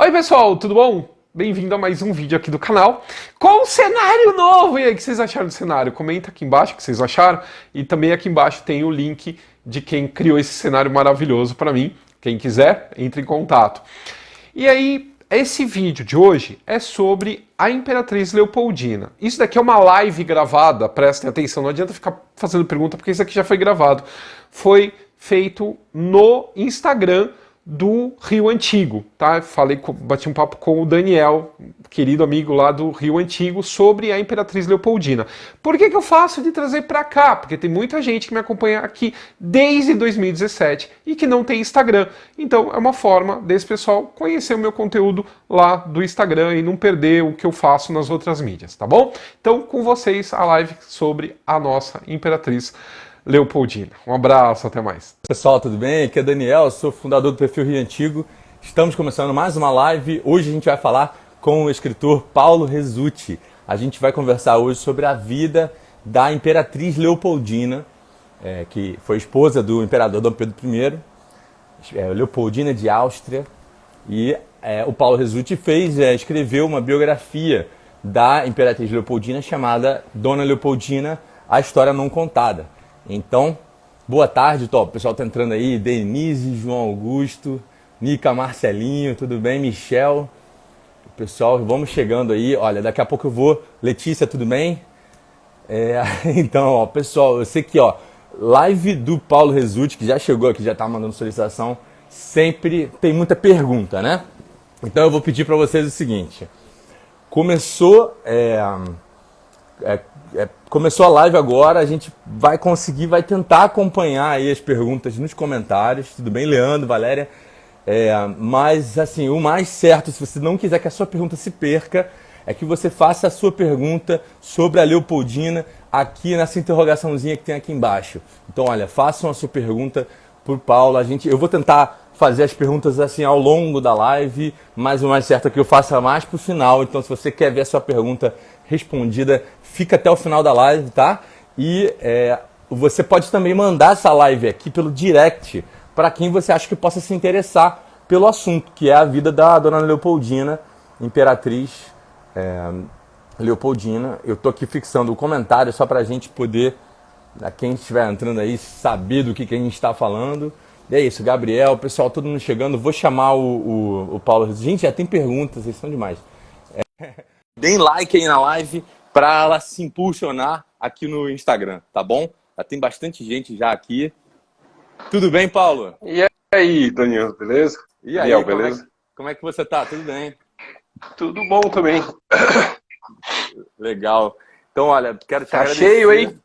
Oi pessoal, tudo bom? Bem-vindo a mais um vídeo aqui do canal com um cenário novo! E aí, o que vocês acharam do cenário? Comenta aqui embaixo o que vocês acharam e também aqui embaixo tem o link de quem criou esse cenário maravilhoso para mim. Quem quiser, entre em contato. E aí, esse vídeo de hoje é sobre a Imperatriz Leopoldina. Isso daqui é uma live gravada, prestem atenção, não adianta ficar fazendo pergunta porque isso aqui já foi gravado. Foi feito no Instagram do Rio Antigo, tá? Bati um papo com o Daniel, querido amigo lá do Rio Antigo, sobre a Imperatriz Leopoldina. Por que eu faço de trazer para cá? Porque tem muita gente que me acompanha aqui desde 2017 e que não tem Instagram. Então é uma forma desse pessoal conhecer o meu conteúdo lá do Instagram e não perder o que eu faço nas outras mídias, tá bom? Então com vocês a live sobre a nossa Imperatriz Leopoldina. Um abraço, até mais. Pessoal, tudo bem? Aqui é Daniel, sou fundador do Perfil Rio Antigo. Estamos começando mais uma live. Hoje a gente vai falar com o escritor Paulo Rezzutti. A gente vai conversar hoje sobre a vida da Imperatriz Leopoldina, que foi esposa do imperador Dom Pedro I, Leopoldina de Áustria. E o Paulo Rezzutti escreveu uma biografia da Imperatriz Leopoldina chamada Dona Leopoldina, a História Não Contada. Então, boa tarde, o pessoal tá entrando aí, Denise, João Augusto, Nica, Marcelinho, tudo bem? Michel, pessoal, vamos chegando aí, olha, daqui a pouco eu vou, Letícia, tudo bem? Então, ó, pessoal, eu sei que, ó, live do Paulo Rezzutti, que já chegou aqui, já tá mandando solicitação, sempre tem muita pergunta, né? Então eu vou pedir para vocês o seguinte, começou a live agora, a gente vai tentar acompanhar aí as perguntas nos comentários, tudo bem, Leandro, Valéria? Mas assim, o mais certo, se você não quiser que a sua pergunta se perca, é que você faça a sua pergunta sobre a Leopoldina aqui nessa interrogaçãozinha que tem aqui embaixo. Então, olha, façam a sua pergunta por Paulo, eu vou tentar fazer as perguntas assim ao longo da live, mas o mais certo é que eu faça mais pro final, então se você quer ver a sua pergunta respondida, fica até o final da live, tá? E você pode também mandar essa live aqui pelo direct para quem você acha que possa se interessar pelo assunto, que é a vida da Dona Leopoldina, Imperatriz Leopoldina. Eu tô aqui fixando o comentário só para a gente poder, quem estiver entrando aí, saber do que a gente está falando. E é isso, Gabriel, pessoal, todo mundo chegando. Vou chamar o Paulo. Gente, já tem perguntas, vocês são demais. Deem like aí na live para ela se impulsionar aqui no Instagram, tá bom? Já tem bastante gente já aqui. Tudo bem, Paulo? E aí, Daniel, beleza? E aí, Daniel, beleza? Como é que você tá? Tudo bem? Tudo bom também. Legal. Então, olha, quero te agradecer. Tá cheio, hein?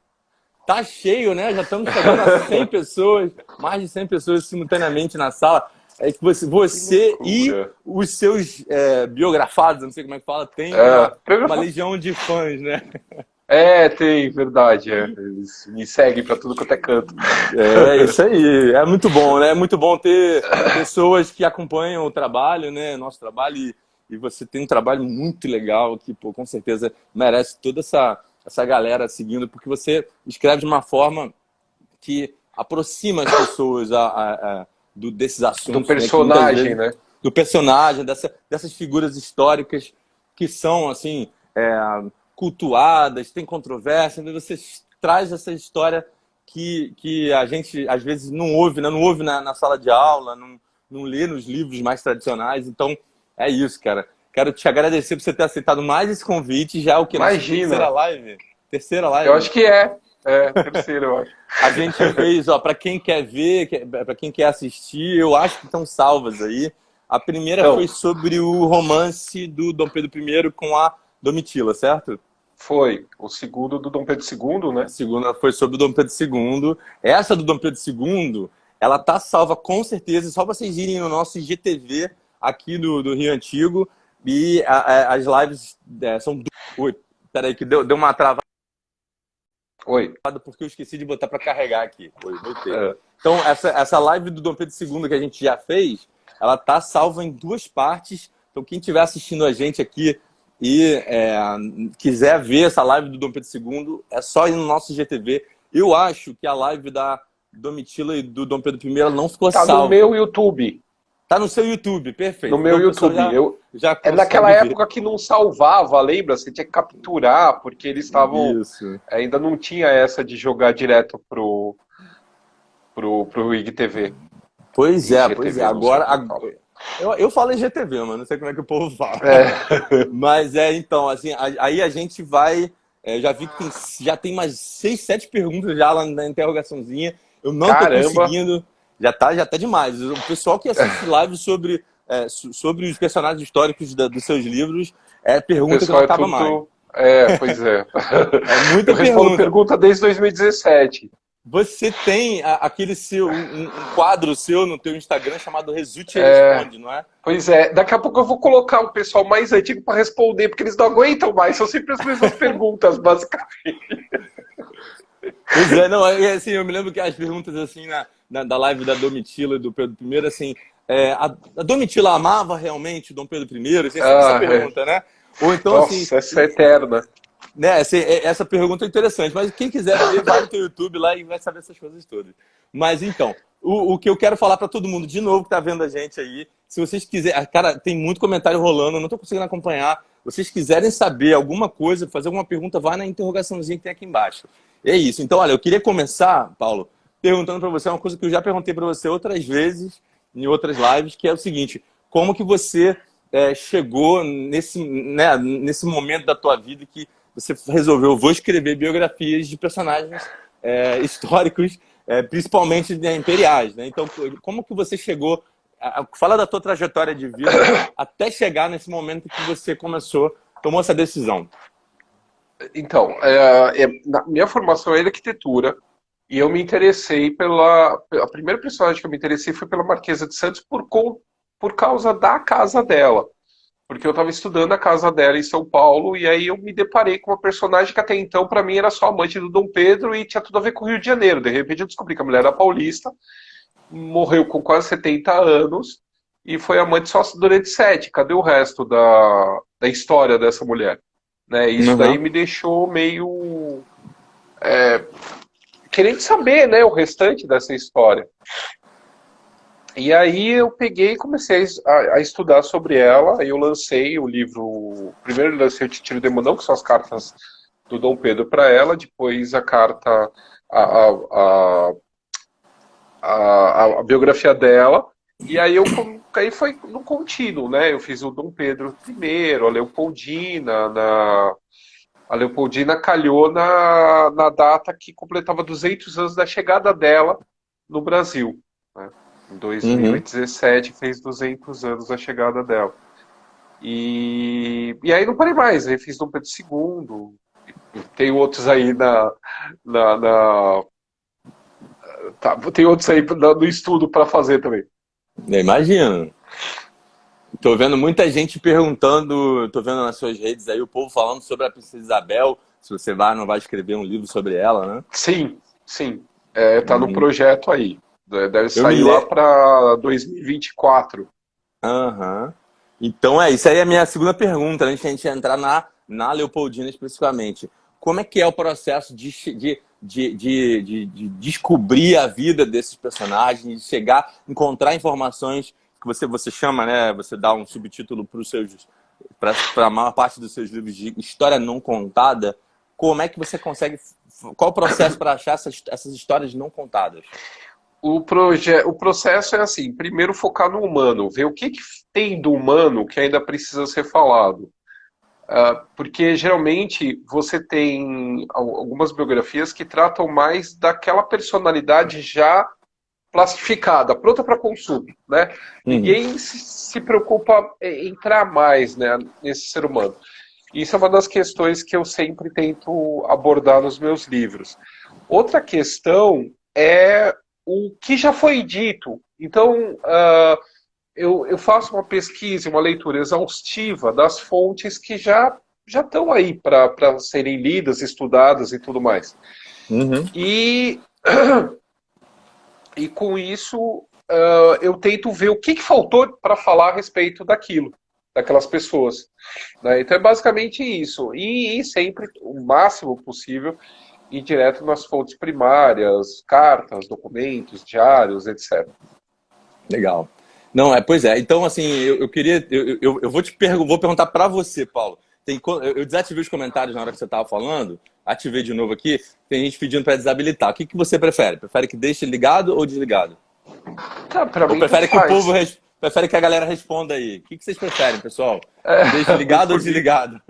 Tá cheio, né? Já estamos chegando a 100 pessoas, mais de 100 pessoas simultaneamente na sala. É que você e os seus biografados, não sei como é que fala, tem uma legião de fãs, né? Tem, verdade. Eles me seguem pra tudo quanto é canto. Isso aí. É muito bom, né? É muito bom ter pessoas que acompanham o trabalho, né? Nosso trabalho. E você tem um trabalho muito legal que, pô, com certeza merece toda essa galera seguindo, porque você escreve de uma forma que aproxima as pessoas desses assuntos. Do personagem, né? Do personagem, dessas figuras históricas que são, assim, cultuadas, tem controvérsia. Você traz essa história que a gente, às vezes, não ouve, né? Não ouve na sala de aula, não lê nos livros mais tradicionais. Então, é isso, cara. Quero te agradecer por você ter aceitado mais esse convite. Já o que? Imagina. Terceira live? Terceira live? Eu acho que terceira, eu acho. A gente fez, ó, para quem quer ver, para quem quer assistir, eu acho que estão salvas aí. A primeira foi sobre o romance do Dom Pedro I com a Domitila, certo? Foi. O segundo do Dom Pedro II, né? A segunda foi sobre o Dom Pedro II. Essa do Dom Pedro II, ela tá salva com certeza. Só vocês irem no nosso IGTV aqui do Rio Antigo. E as lives são... Oi, peraí, que deu uma travada. Oi. Porque eu esqueci de botar para carregar aqui. Oi, voltei. Então, essa live do Dom Pedro II que a gente já fez, ela tá salva em 2 partes. Então, quem estiver assistindo a gente aqui e quiser ver essa live do Dom Pedro II, é só ir no nosso IGTV. Eu acho que a live da Domitila e do Dom Pedro I não ficou salva. Tá no meu YouTube. Tá no seu YouTube, No perfeito. meu Então, o pessoal YouTube. já É naquela consegue ver. época que não salvava, lembra? Você tinha que capturar, porque eles estavam. Isso. Ainda não tinha essa de jogar direto pro IGTV. Pois é. IGTV, não sei Agora, como fala. eu falo IGTV, mas não sei como é que o povo fala. É. Mas então, assim, aí a gente vai. Já vi que já tem mais 6, 7 perguntas já lá na interrogaçãozinha. Eu não tô Caramba, conseguindo. Já tá demais. O pessoal que assiste live sobre os personagens históricos dos seus livros o pergunta que não pessoal é acaba mais. tudo. É, pois é. É Eu muita respondo pergunta. pergunta desde 2017. Você tem aquele seu, um quadro seu no teu Instagram chamado Resulte É, Responde, não é? pois é, daqui a pouco eu vou colocar o pessoal mais antigo para responder, porque eles não aguentam mais, são sempre as mesmas perguntas, basicamente. Pois é, não, assim, eu me lembro que as perguntas assim da live da Domitila e do Pedro I, assim, a Domitila amava realmente o Dom Pedro I? Assim, essa Ah, é. pergunta, né? Ou então, assim, Nossa, essa é eterna. né, assim, essa pergunta é interessante, mas quem quiser ver, vai no teu YouTube lá e vai saber essas coisas todas. Mas então, o que eu quero falar para todo mundo, de novo, que tá vendo a gente aí, se vocês quiserem, cara, tem muito comentário rolando, eu não tô conseguindo acompanhar. Se vocês quiserem saber alguma coisa, fazer alguma pergunta, vai na interrogaçãozinha que tem aqui embaixo. É isso. Então, olha, eu queria começar, Paulo, perguntando para você uma coisa que eu já perguntei para você outras vezes, em outras lives, que é o seguinte: como que você chegou nesse momento da tua vida que você resolveu, vou escrever biografias de personagens históricos, principalmente imperiais, né? Então, como que você chegou? Fala da tua trajetória de vida até chegar nesse momento que você tomou essa decisão. Então, na minha formação é em arquitetura, e eu me interessei A primeira personagem que eu me interessei foi pela Marquesa de Santos por causa da casa dela. Porque eu estava estudando a casa dela em São Paulo, e aí eu me deparei com uma personagem que até então, para mim, era só amante do Dom Pedro e tinha tudo a ver com o Rio de Janeiro. De repente eu descobri que a mulher era paulista, morreu com quase 70 anos e foi amante só durante 7. Cadê o resto da história dessa mulher? Né? Isso daí Uhum. me deixou meio querendo saber, né, o restante dessa história. E aí eu peguei e comecei a estudar sobre ela. Aí eu lancei o livro. Primeiro eu lancei o Titiro de Modão, que são as cartas do Dom Pedro para ela. Depois a carta, a, a, a biografia dela. E aí foi no contínuo, né? Eu fiz o Dom Pedro I, a Leopoldina calhou na data que completava 200 anos da chegada dela no Brasil. Né? Em Uhum. 2017 fez 200 anos da chegada dela. E aí não parei mais, aí fiz Dom Pedro II, tem outros aí tem outros aí no estudo para fazer também. Eu imagino. Tô vendo muita gente perguntando, tô vendo nas suas redes aí o povo falando sobre a Princesa Isabel, se você vai ou não vai escrever um livro sobre ela, né? Sim, sim. Tá no Uhum. projeto aí. Deve Eu me sair lá lembro. para 2024. Aham. Então isso aí é a minha segunda pergunta, antes de a gente entrar na Leopoldina especificamente. Como é que é o processo de descobrir a vida desses personagens, de chegar, encontrar informações que você chama, né? Você dá um subtítulo para a maior parte dos seus livros de história não contada. Como é que você consegue? Qual o processo para achar essas histórias não contadas? O processo é assim: primeiro focar no humano, ver o que tem do humano que ainda precisa ser falado. Porque geralmente você tem algumas biografias que tratam mais daquela personalidade já plastificada, pronta para consumo, né? Uhum. Ninguém se preocupa em entrar mais, né, nesse ser humano. Isso é uma das questões que eu sempre tento abordar nos meus livros. Outra questão é o que já foi dito. Então, eu faço uma pesquisa, uma leitura exaustiva das fontes que já estão aí para serem lidas, estudadas e tudo mais. Uhum. E, e com isso, eu tento ver o que faltou para falar a respeito daquilo, daquelas pessoas. Né? Então é basicamente isso. E sempre, o máximo possível, ir direto nas fontes primárias, cartas, documentos, diários, etc. Legal. Não, pois é. Então, assim, eu queria. Eu vou perguntar para você, Paulo. Eu desativei os comentários na hora que você estava falando, ativei de novo aqui. Tem gente pedindo para desabilitar. O que você prefere? Prefere que deixe ligado ou desligado? Tá, pra Ou mim tanto prefere que o faz. povo prefere que a galera responda aí? O que vocês preferem, pessoal? É, Que deixe ligado ou por mim. desligado?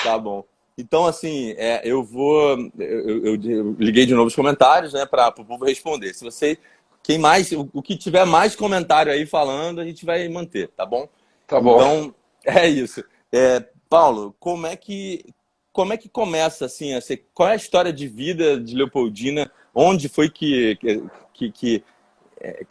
Tá bom. Então, assim, eu vou. Eu liguei de novo os comentários, né, para o povo responder. Se você. Quem mais. O que tiver mais comentário aí falando, a gente vai manter, tá bom? Tá bom. Então, é isso. Paulo, como é que começa, assim, qual é a história de vida de Leopoldina? Onde foi que, que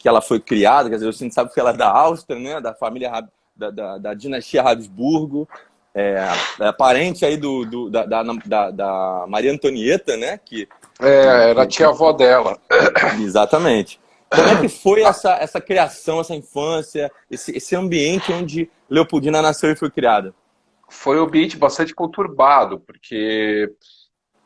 ela foi criada? Quer dizer, a gente sabe que ela é da Áustria, né? Da família, da dinastia Habsburgo. É parente aí da Maria Antonieta, né? Era a tia-avó dela. Exatamente. Como é que foi essa criação, essa infância, esse ambiente onde Leopoldina nasceu e foi criada? Foi um ambiente bastante conturbado, porque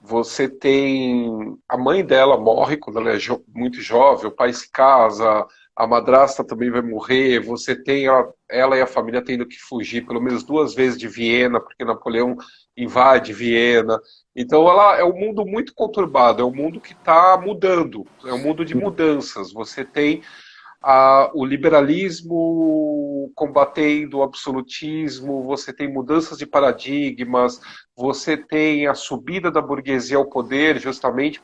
você tem. A mãe dela morre quando ela é muito jovem, o pai se casa, a madrasta também vai morrer. Você tem ela e a família tendo que fugir pelo menos duas vezes de Viena, porque Napoleão invade Viena. Então, ela é um mundo muito conturbado, é um mundo que está mudando, é um mundo de mudanças. Você tem o liberalismo combatendo o absolutismo, você tem mudanças de paradigmas, você tem a subida da burguesia ao poder, justamente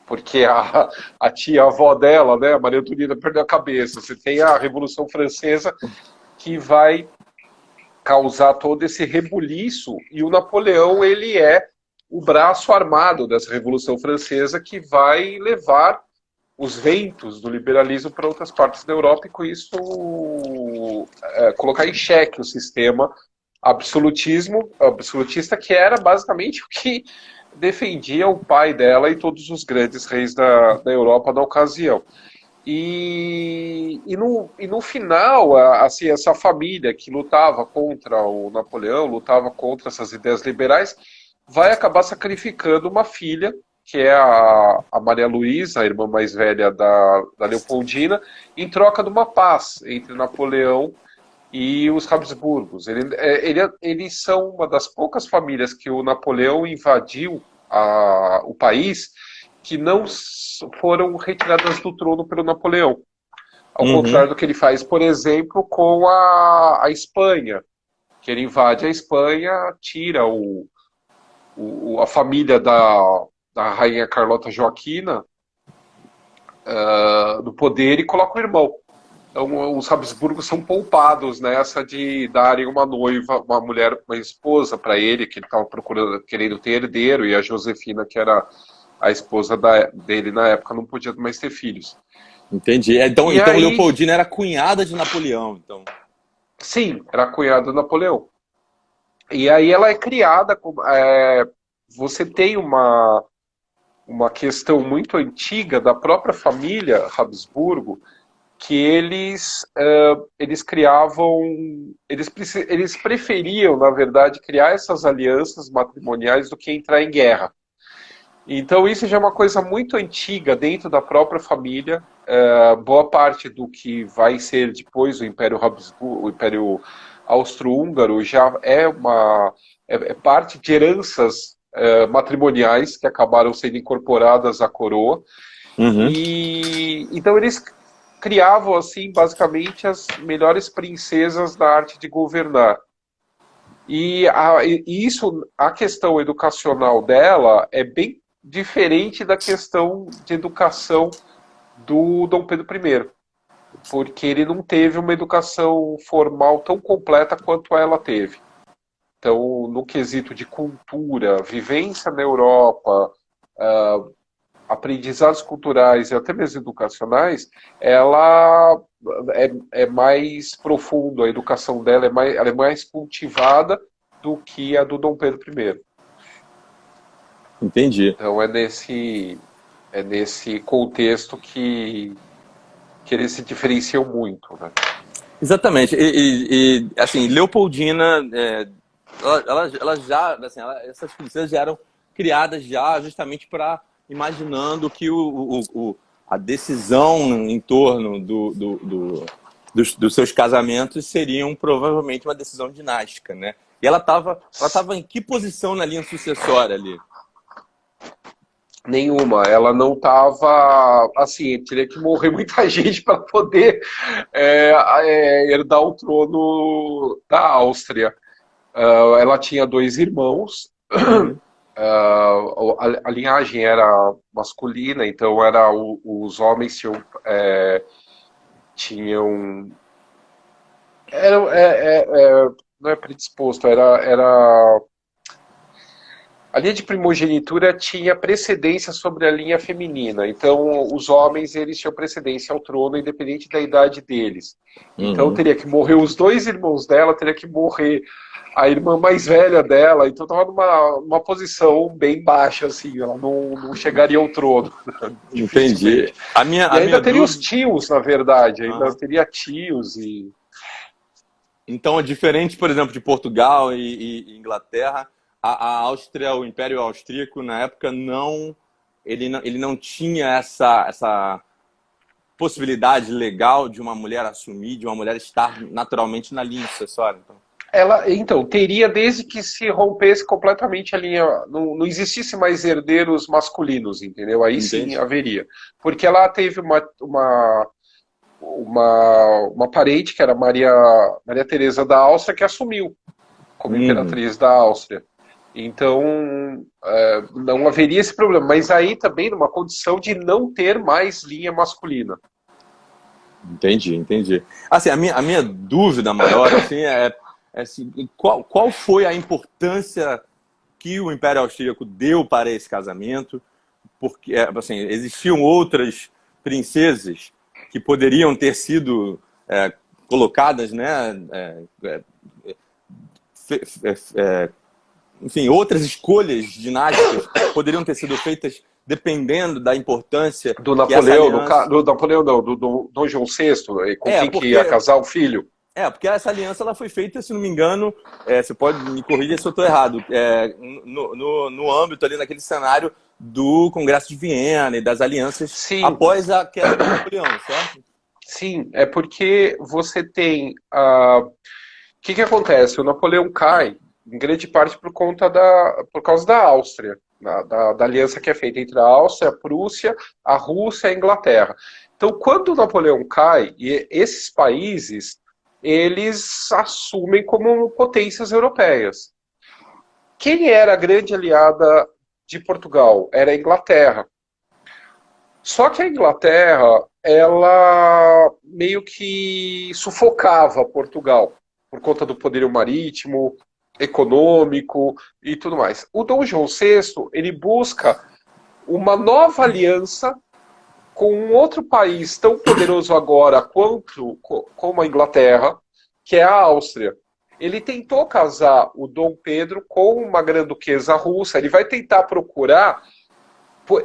porque a tia-avó dela, né, a Maria Antonieta, perdeu a cabeça. Você tem a Revolução Francesa, que vai causar todo esse rebuliço, e o Napoleão, ele é o braço armado dessa Revolução Francesa que vai levar os ventos do liberalismo para outras partes da Europa e com isso colocar em xeque o sistema absolutista, que era basicamente o que defendia o pai dela e todos os grandes reis da Europa na ocasião. E no final, assim, essa família que lutava contra o Napoleão, lutava contra essas ideias liberais, vai acabar sacrificando uma filha, que é a Maria Luísa, a irmã mais velha da Leopoldina, em troca de uma paz entre Napoleão e os Habsburgos. Eles são uma das poucas famílias que o Napoleão invadiu o país que não foram retiradas do trono pelo Napoleão. Ao Uhum, contrário do que ele faz, por exemplo, com a Espanha, que ele invade a Espanha, tira a família da rainha Carlota Joaquina do poder e coloca o irmão. Então, os Habsburgos são poupados nessa de darem uma noiva, uma mulher, uma esposa para ele, que ele estava procurando, querendo ter herdeiro, e a Josefina, que era a esposa dele na época, não podia mais ter filhos. entendi. Então, E então aí, Leopoldina era cunhada de Napoleão, então. sim, era a cunhada do Napoleão. E aí ela é criada, você tem uma questão muito antiga da própria família Habsburgo, que eles criavam, eles preferiam, na verdade, criar essas alianças matrimoniais do que entrar em guerra. Então isso já é uma coisa muito antiga dentro da própria família. Boa parte do que vai ser depois o Império Habsburgo, o Império Austro-Húngaro já é parte de heranças matrimoniais que acabaram sendo incorporadas à coroa. Uhum. E então eles criavam assim basicamente as melhores princesas da arte de governar. E isso, a questão educacional dela é bem diferente da questão de educação do Dom Pedro I, porque ele não teve uma educação formal tão completa quanto ela teve. Então, no quesito de cultura, vivência na Europa, aprendizados culturais e até mesmo educacionais, ela é mais profundo, a educação dela ela é mais cultivada do que a do Dom Pedro I. Entendi. Então é nesse contexto que eles se diferenciam muito, né? Exatamente. Assim, Leopoldina, ela já, assim, essas princesas já eram criadas já justamente para imaginando que a decisão em torno dos seus casamentos seriam provavelmente uma decisão dinástica, né? E ela tava em que posição na linha sucessória ali? Nenhuma. Ela não estava assim, teria que morrer muita gente para poder herdar o trono da Áustria. Ela tinha dois irmãos. Uhum. A linhagem era masculina, então os homens tinham não é predisposto, a linha de primogenitura tinha precedência sobre a linha feminina. Então, os homens eles tinham precedência ao trono, independente da idade deles. Então, Uhum. teria que morrer os dois irmãos dela, teria que morrer a irmã mais velha dela. Então, estava numa posição bem baixa, assim. Ela não chegaria ao trono, Entendi. dificilmente. A minha, E a ainda minha teria os dúvida. tios, na verdade. Ainda Aham. teria tios e... Então, é diferente, por exemplo, de Portugal e Inglaterra, a Áustria, o Império Austríaco, na época, ele não tinha essa possibilidade legal de uma mulher assumir, de uma mulher estar naturalmente na linha sucessória. Então, Então, teria desde que se rompesse completamente a linha, não existisse mais herdeiros masculinos, entendeu? Aí sim entende? haveria. Porque ela teve uma parente, que era Maria Teresa da Áustria, que assumiu como Uhum. imperatriz da Áustria. Então, não haveria esse problema. Mas aí também numa condição de não ter mais linha masculina. Entendi, entendi. Assim, a minha dúvida maior assim, é assim, qual foi a importância que o Império Austríaco deu para esse casamento? Porque assim, existiam outras princesas que poderiam ter sido colocadas, né? Fe- Enfim, outras escolhas dinásticas poderiam ter sido feitas dependendo da importância Do que essa Napoleão, aliança. do Napoleão não, do Dom João VI, com É, quem que ia porque casar o filho. porque essa aliança ela foi feita, se não me engano, você pode me corrigir se eu estou errado, no âmbito ali, naquele cenário do Congresso de Viena e das alianças Sim, após a queda de Napoleão, certo? sim, é porque você tem. O que acontece? O Napoleão cai, em grande parte por causa da Áustria, da aliança que é feita entre a Áustria, a Prússia, a Rússia e a Inglaterra. Então, quando o Napoleão cai, e esses países eles assumem como potências europeias. Quem era a grande aliada de Portugal? Era a Inglaterra. Só que a Inglaterra, ela meio que sufocava Portugal por conta do poderio marítimo, econômico e tudo mais. O Dom João VI, ele busca uma nova aliança com um outro país tão poderoso agora como a Inglaterra, que é a Áustria. Ele tentou casar o Dom Pedro com uma grã-duquesa russa. Ele vai tentar procurar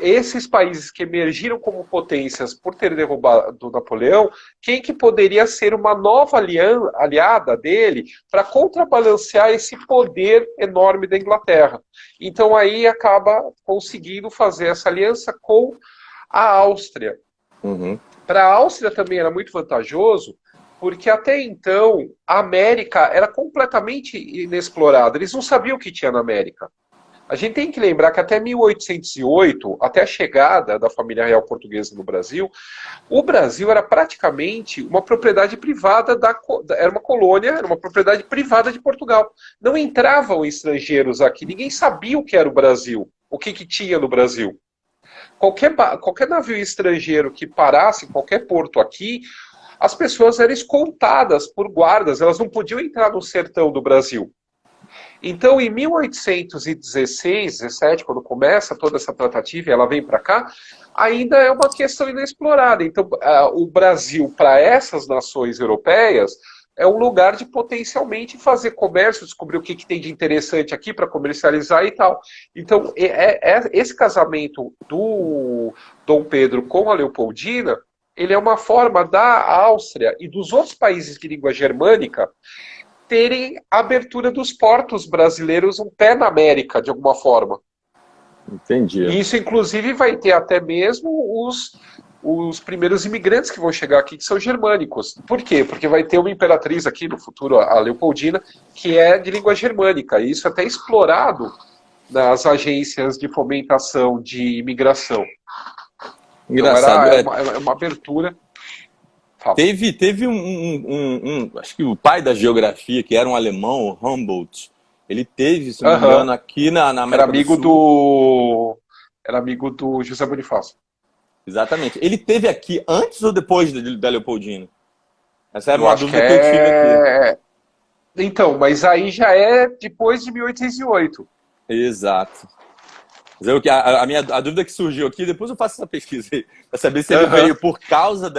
esses países que emergiram como potências por ter derrubado Napoleão, quem que poderia ser uma nova aliada dele para contrabalancear esse poder enorme da Inglaterra. Então aí acaba conseguindo fazer essa aliança com a Áustria. Uhum. Para a Áustria também era muito vantajoso, porque até então a América era completamente inexplorada. Eles não sabiam o que tinha na América. A gente tem que lembrar que até 1808, até a chegada da família real portuguesa no Brasil, o Brasil era praticamente uma propriedade privada era uma colônia, era uma propriedade privada de Portugal. Não entravam estrangeiros aqui, ninguém sabia o que era o Brasil, o que tinha no Brasil. Qualquer navio estrangeiro que parasse em qualquer porto aqui, as pessoas eram escoltadas por guardas, elas não podiam entrar no sertão do Brasil. Então, em 1816, 17, quando começa toda essa tratativa e ela vem para cá, ainda é uma questão inexplorada. Então, o Brasil, para essas nações europeias, é um lugar de potencialmente fazer comércio, descobrir o que tem de interessante aqui para comercializar e tal. Então, esse casamento do Dom Pedro com a Leopoldina, ele é uma forma da Áustria e dos outros países de língua germânica terem abertura dos portos brasileiros um pé na América, de alguma forma. Entendi. E isso, inclusive, vai ter até mesmo os primeiros imigrantes que vão chegar aqui, que são germânicos. Por quê? Porque vai ter uma imperatriz aqui no futuro, a Leopoldina, que é de língua germânica. E isso é até explorado nas agências de fomentação de imigração. Engraçado. Então é uma abertura. Fala. Teve acho que o pai da geografia, que era um alemão, o Humboldt, ele teve, se não me engano, aqui na América do Sul. Era amigo do José Bonifácio. Exatamente. Ele teve aqui antes ou depois da Leopoldina? Essa era Eu uma acho dúvida que eu tive aqui. Então, mas aí já é depois de 1808. Exato. A dúvida que surgiu aqui, depois eu faço essa pesquisa aí, para saber se ele veio por causa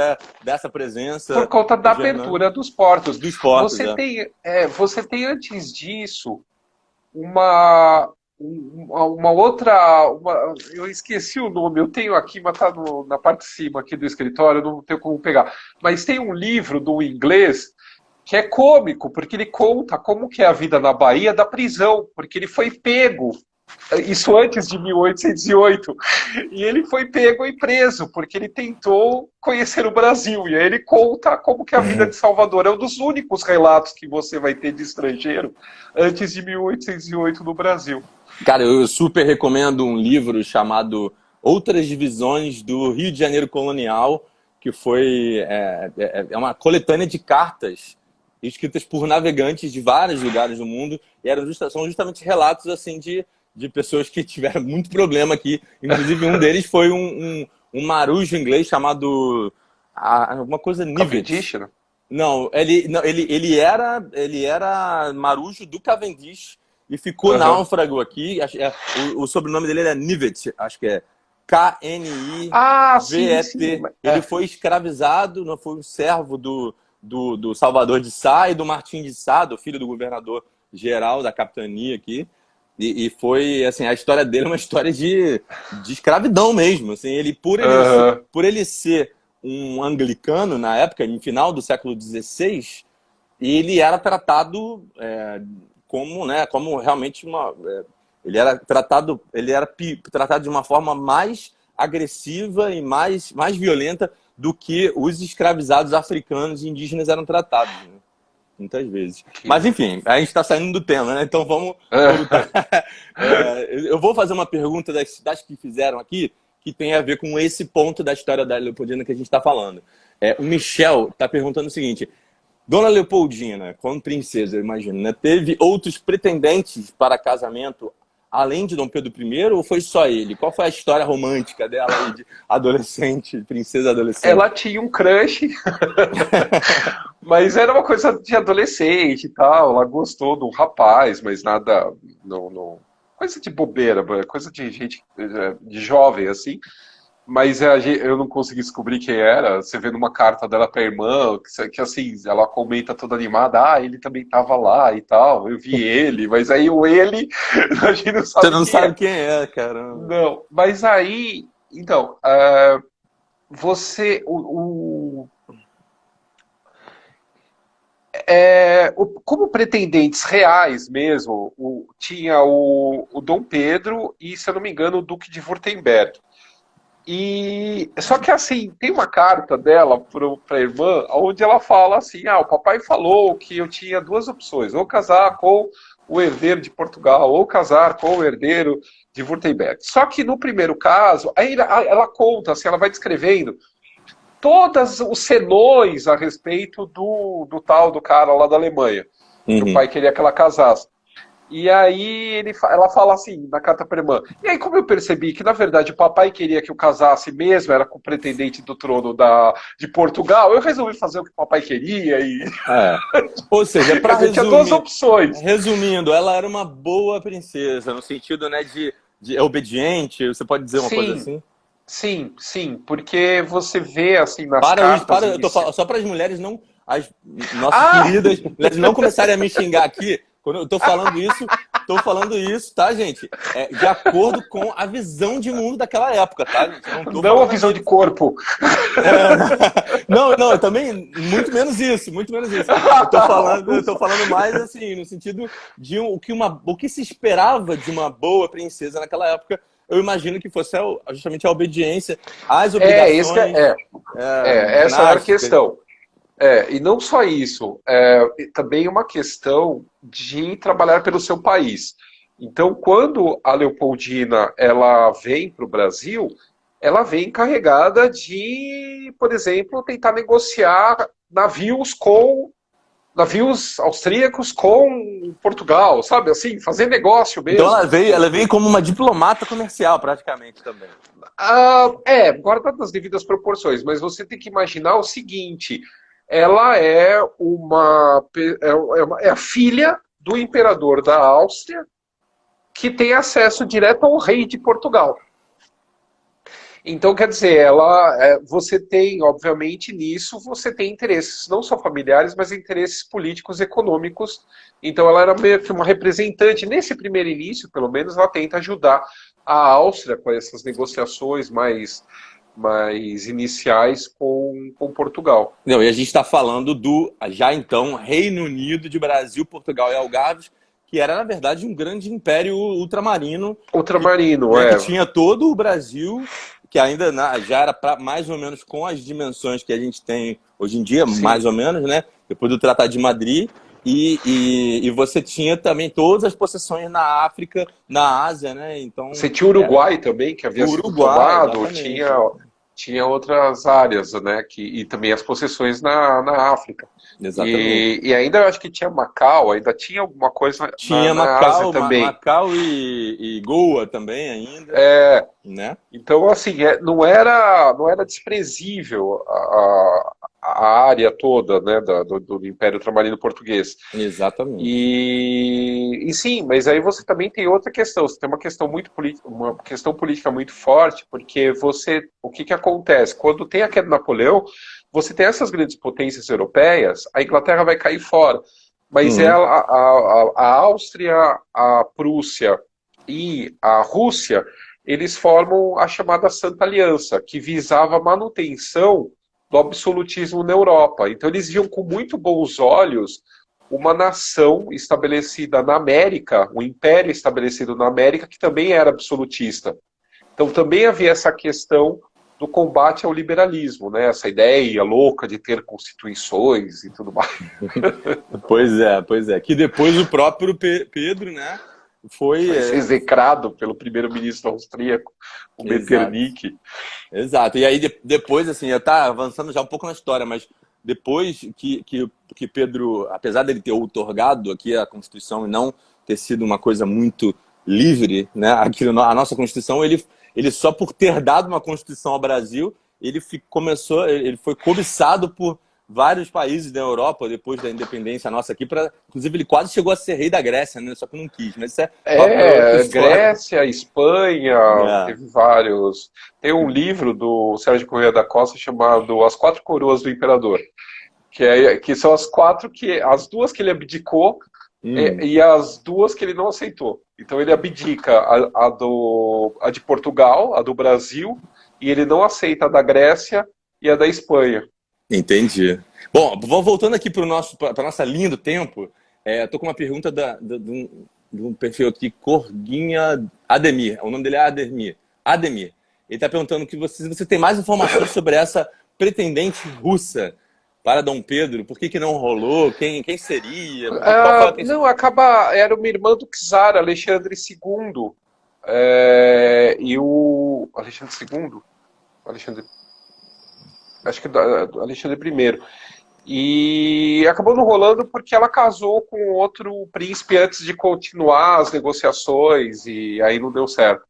dessa presença. Por conta da abertura dos portos. Dos portos, você tem antes disso uma outra. Eu esqueci o nome, eu tenho aqui, mas está na parte de cima aqui do escritório, eu não tenho como pegar. Mas tem um livro do inglês que é cômico, porque ele conta como que é a vida na Bahia da prisão, porque ele foi pego. Isso antes de 1808. E ele foi pego e preso, porque ele tentou conhecer o Brasil. E aí ele conta como que é a vida de Salvador. É um dos únicos relatos que você vai ter de estrangeiro antes de 1808 no Brasil. Cara, eu super recomendo um livro chamado Outras Divisões do Rio de Janeiro Colonial, que foi uma coletânea de cartas escritas por navegantes de vários lugares do mundo. E são justamente relatos assim de pessoas que tiveram muito problema aqui. Inclusive, um deles foi um marujo inglês chamado alguma coisa Nivet. Né? Não, ele era marujo do Cavendish e ficou náufrago aqui. O sobrenome dele era Nivet, acho que é Knivet. Sim. Ele foi escravizado, não foi um servo do Salvador de Sá e do Martim de Sá, do filho do governador geral da capitania aqui. E foi, assim, a história dele é uma história de escravidão mesmo. Assim, por ele ser um anglicano na época, no final do século XVI, ele era tratado como realmente ele era tratado de uma forma mais agressiva e mais violenta do que os escravizados africanos e indígenas eram tratados, né? Muitas vezes. Mas, enfim, a gente está saindo do tema, né? Então, vamos voltar. Eu vou fazer uma pergunta das que fizeram aqui, que tem a ver com esse ponto da história da Leopoldina que a gente está falando. O Michel está perguntando o seguinte: Dona Leopoldina, como princesa, eu imagino, né, teve outros pretendentes para casamento além de Dom Pedro I, ou foi só ele? Qual foi a história romântica dela aí de adolescente, princesa adolescente? Ela tinha um crush, mas era uma coisa de adolescente e tal. Ela gostou de um rapaz, mas nada... coisa de bobeira, coisa de gente de jovem, assim. Mas eu não consegui descobrir quem era. Você vê numa carta dela pra irmã, que assim, ela comenta toda animada, ele também tava lá e tal, eu vi ele, mas aí ele, a gente não sabe. Você não sabe quem é, caramba. Não, mas aí, então, como pretendentes reais mesmo, tinha o Dom Pedro e, se eu não me engano, o Duque de Württemberg. Só que assim, tem uma carta dela para a irmã, onde ela fala assim: o papai falou que eu tinha duas opções, ou casar com o herdeiro de Portugal, ou casar com o herdeiro de Württemberg. Só que no primeiro caso, aí ela conta, assim, ela vai descrevendo todos os senões a respeito do tal do cara lá da Alemanha, que o pai queria que ela casasse. E aí ela fala assim, na carta para a irmã: e aí como eu percebi que na verdade o papai queria que eu casasse mesmo, era com o pretendente do trono de Portugal, eu resolvi fazer o que o papai queria e... Ou seja, para resumir, tinha duas opções. Resumindo, ela era uma boa princesa, no sentido, né, de obediente, você pode dizer uma coisa assim? Sim, porque você vê assim nas cartas... eu tô falando, só para as mulheres não... As nossas queridas mulheres não começarem a me xingar aqui. Quando eu tô falando isso, tá, gente? De acordo com a visão de mundo daquela época, tá, gente? Não a visão de corpo. Não, também, muito menos isso. Eu tô falando mais, assim, no sentido de o que se esperava de uma boa princesa naquela época, eu imagino que fosse justamente a obediência às Isso que obrigações essa era a monásticas. questão. E não só isso, também uma questão de trabalhar pelo seu país. Então, quando a Leopoldina ela vem para o Brasil, ela vem carregada de, por exemplo, tentar negociar navios austríacos com Portugal, sabe? Assim, fazer negócio Então mesmo. ela veio como uma diplomata comercial, praticamente, também. Guardado as devidas proporções, mas você tem que imaginar o seguinte: ela é a filha do imperador da Áustria que tem acesso direto ao rei de Portugal. Então, quer dizer, você tem, obviamente, nisso, você tem interesses não só familiares, mas interesses políticos, econômicos. Então, ela era meio que uma representante. Nesse primeiro início, pelo menos, ela tenta ajudar a Áustria com essas negociações mais iniciais com Portugal. Não, e a gente está falando já então, Reino Unido de Brasil, Portugal e Algarves, que era, na verdade, um grande império ultramarino. Ultramarino, Que tinha todo o Brasil, que ainda já era mais ou menos com as dimensões que a gente tem hoje em dia, Sim. mais ou menos, né? Depois do Tratado de Madrid. E você tinha também todas as possessões na África, na Ásia, né? Então, você tinha o Uruguai também, que havia sido tomado, tinha outras áreas, né? E também as possessões na África. Exatamente. E ainda eu acho que tinha Macau, ainda tinha alguma coisa tinha na Ásia também. Macau e Goa também ainda. Né? Então, assim, não era desprezível a área toda, né, do Império Ultramarino Português. Exatamente. E sim, mas aí você também tem outra questão. Você tem uma questão política muito forte, porque o que acontece? Quando tem a queda de Napoleão, você tem essas grandes potências europeias, a Inglaterra vai cair fora. Mas a Áustria, a Prússia e a Rússia, eles formam a chamada Santa Aliança, que visava a manutenção do absolutismo na Europa. Então eles viam com muito bons olhos uma nação estabelecida na América, um império estabelecido na América, que também era absolutista. Então também havia essa questão do combate ao liberalismo, né? Essa ideia louca de ter constituições e tudo mais. Pois é. Que depois o próprio Pedro, né? Foi execrado pelo primeiro-ministro austríaco, o Metternich. Exato. E aí depois, assim, já tá avançando já um pouco na história, mas depois que Pedro, apesar dele ter outorgado aqui a Constituição e não ter sido uma coisa muito livre, né? Aqui a nossa Constituição, ele só por ter dado uma Constituição ao Brasil, ele foi cobiçado por vários países da Europa depois da independência nossa aqui, inclusive ele quase chegou a ser rei da Grécia, né? Só que não quis, mas isso Grécia, Espanha, teve vários. Tem um livro do Sérgio Corrêa da Costa chamado As Quatro Coroas do Imperador, que são as duas que ele abdicou e as duas que ele não aceitou. Então ele abdica a de Portugal, a do Brasil, e ele não aceita a da Grécia e a da Espanha. Entendi. Bom, voltando aqui para a nossa linha do tempo, estou com uma pergunta de um perfil aqui, Corguinha Ademir. O nome dele é Ademir. Ele está perguntando se você tem mais informações sobre essa pretendente russa para Dom Pedro. Por que não rolou? Quem seria? Era uma irmã do czar, Alexandre II. E o Alexandre II? Acho que do Alexandre I. E acabou não rolando porque ela casou com outro príncipe antes de continuar as negociações e aí não deu certo.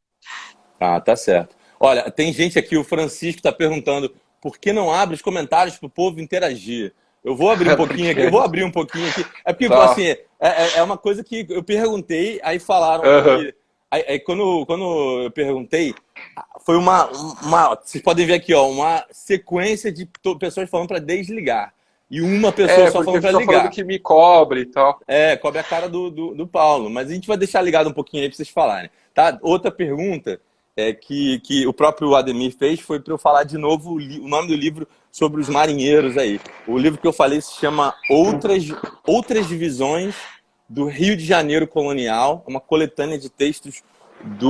Tá certo. Olha, tem gente aqui, o Francisco está perguntando por que não abre os comentários para o povo interagir. Eu vou abrir um pouquinho aqui. É porque, assim, é uma coisa que eu perguntei, aí falaram que... Aí, quando eu perguntei, foi vocês podem ver aqui, uma sequência de pessoas falando para desligar. E uma pessoa só falando para ligar. Falando que me cobre e tal. Cobre a cara do Paulo. Mas a gente vai deixar ligado um pouquinho aí para vocês falarem. Tá? Outra pergunta que o próprio Ademir fez foi para eu falar de novo o nome do livro sobre os marinheiros aí. O livro que eu falei se chama Outras Divisões do Rio de Janeiro Colonial, uma coletânea de textos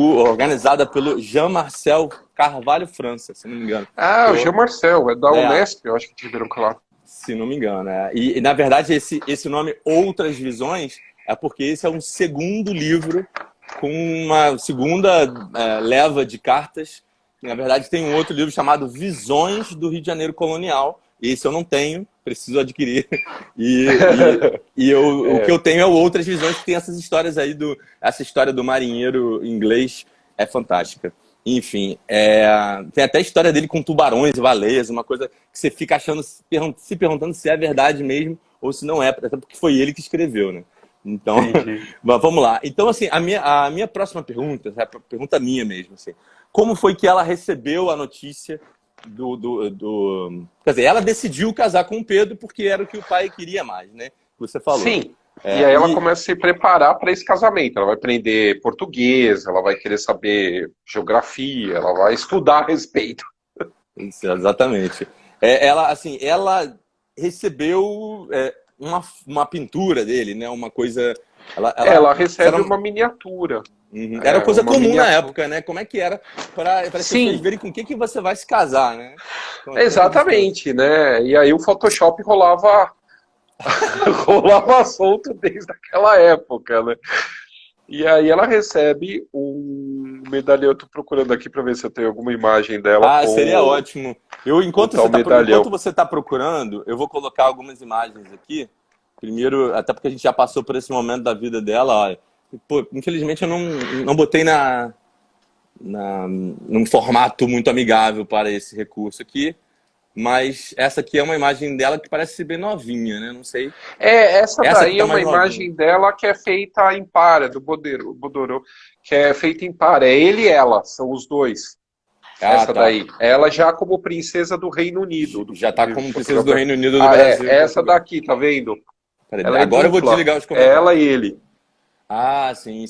organizada pelo Jean-Marcel Carvalho França, se não me engano. Ah, o Jean Marcel, é da Unesp, eu acho que tiveram claro. Se não me engano. E na verdade, esse nome Outras Visões é porque esse é um segundo livro com uma segunda leva de cartas. Na verdade, tem um outro livro chamado Visões do Rio de Janeiro Colonial. Esse eu não tenho, preciso adquirir. O que eu tenho é Outras Visões, que tem essas histórias aí, essa história do marinheiro inglês é fantástica. Enfim, tem até a história dele com tubarões e baleias, uma coisa que você fica achando, se perguntando se é verdade mesmo ou se não é, até porque foi ele que escreveu, né? Então, vamos lá. Então, assim, a minha próxima pergunta, é a pergunta minha mesmo, assim, como foi que ela recebeu a notícia Quer dizer, ela decidiu casar com o Pedro porque era o que o pai queria mais, né? Você falou. Sim. E aí ela começa a se preparar para esse casamento. Ela vai aprender português, ela vai querer saber geografia, ela vai estudar a respeito. Isso, exatamente. Ela recebeu uma pintura dele, né? Uma coisa... Ela recebe uma miniatura. Era coisa comum na época, né? Como é que era para as pessoas verem com que você vai se casar, né? Exatamente, né? E aí o Photoshop rolava solto desde aquela época, né? E aí ela recebe um medalhão. Eu tô procurando aqui para ver se eu tenho alguma imagem dela. Ah, seria ótimo. Enquanto você tá procurando, eu vou colocar algumas imagens aqui. Primeiro, até porque a gente já passou por esse momento da vida dela, olha. Pô, infelizmente eu não botei num formato muito amigável para esse recurso aqui, mas essa aqui é uma imagem dela que parece ser bem novinha, né? Não sei. Essa daí é uma imagem dela que é feita em par, do Bodorô, que é feita em par. É ele e ela, são os dois. Essa daí. Ela já como princesa do Reino Unido. Já tá como princesa do Reino Unido do Brasil. Essa daqui, tá vendo? Agora eu vou desligar os comentários. Ela e ele. Ah, sim.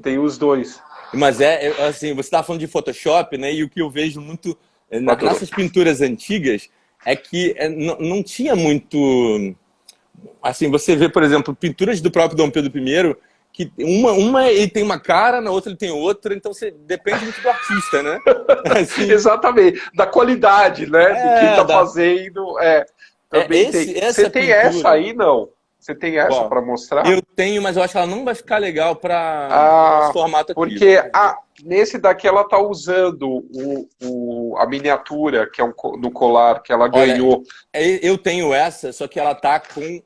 Tem os dois. Mas assim, você estava falando de Photoshop, né? E o que eu vejo muito nessas pinturas antigas é que não tinha muito... Assim, você vê, por exemplo, pinturas do próprio Dom Pedro I, que uma ele tem uma cara, na outra ele tem outra, então você depende muito do artista, né? Assim, exatamente, da qualidade, né? De quem tá fazendo. Também tem. Você tem essa aí, não? Você tem essa para mostrar? Eu tenho, mas eu acho que ela não vai ficar legal para esse formato aqui. Porque nesse daqui ela tá usando a miniatura, que é no colar, que ela ganhou. Eu tenho essa, só que ela tá com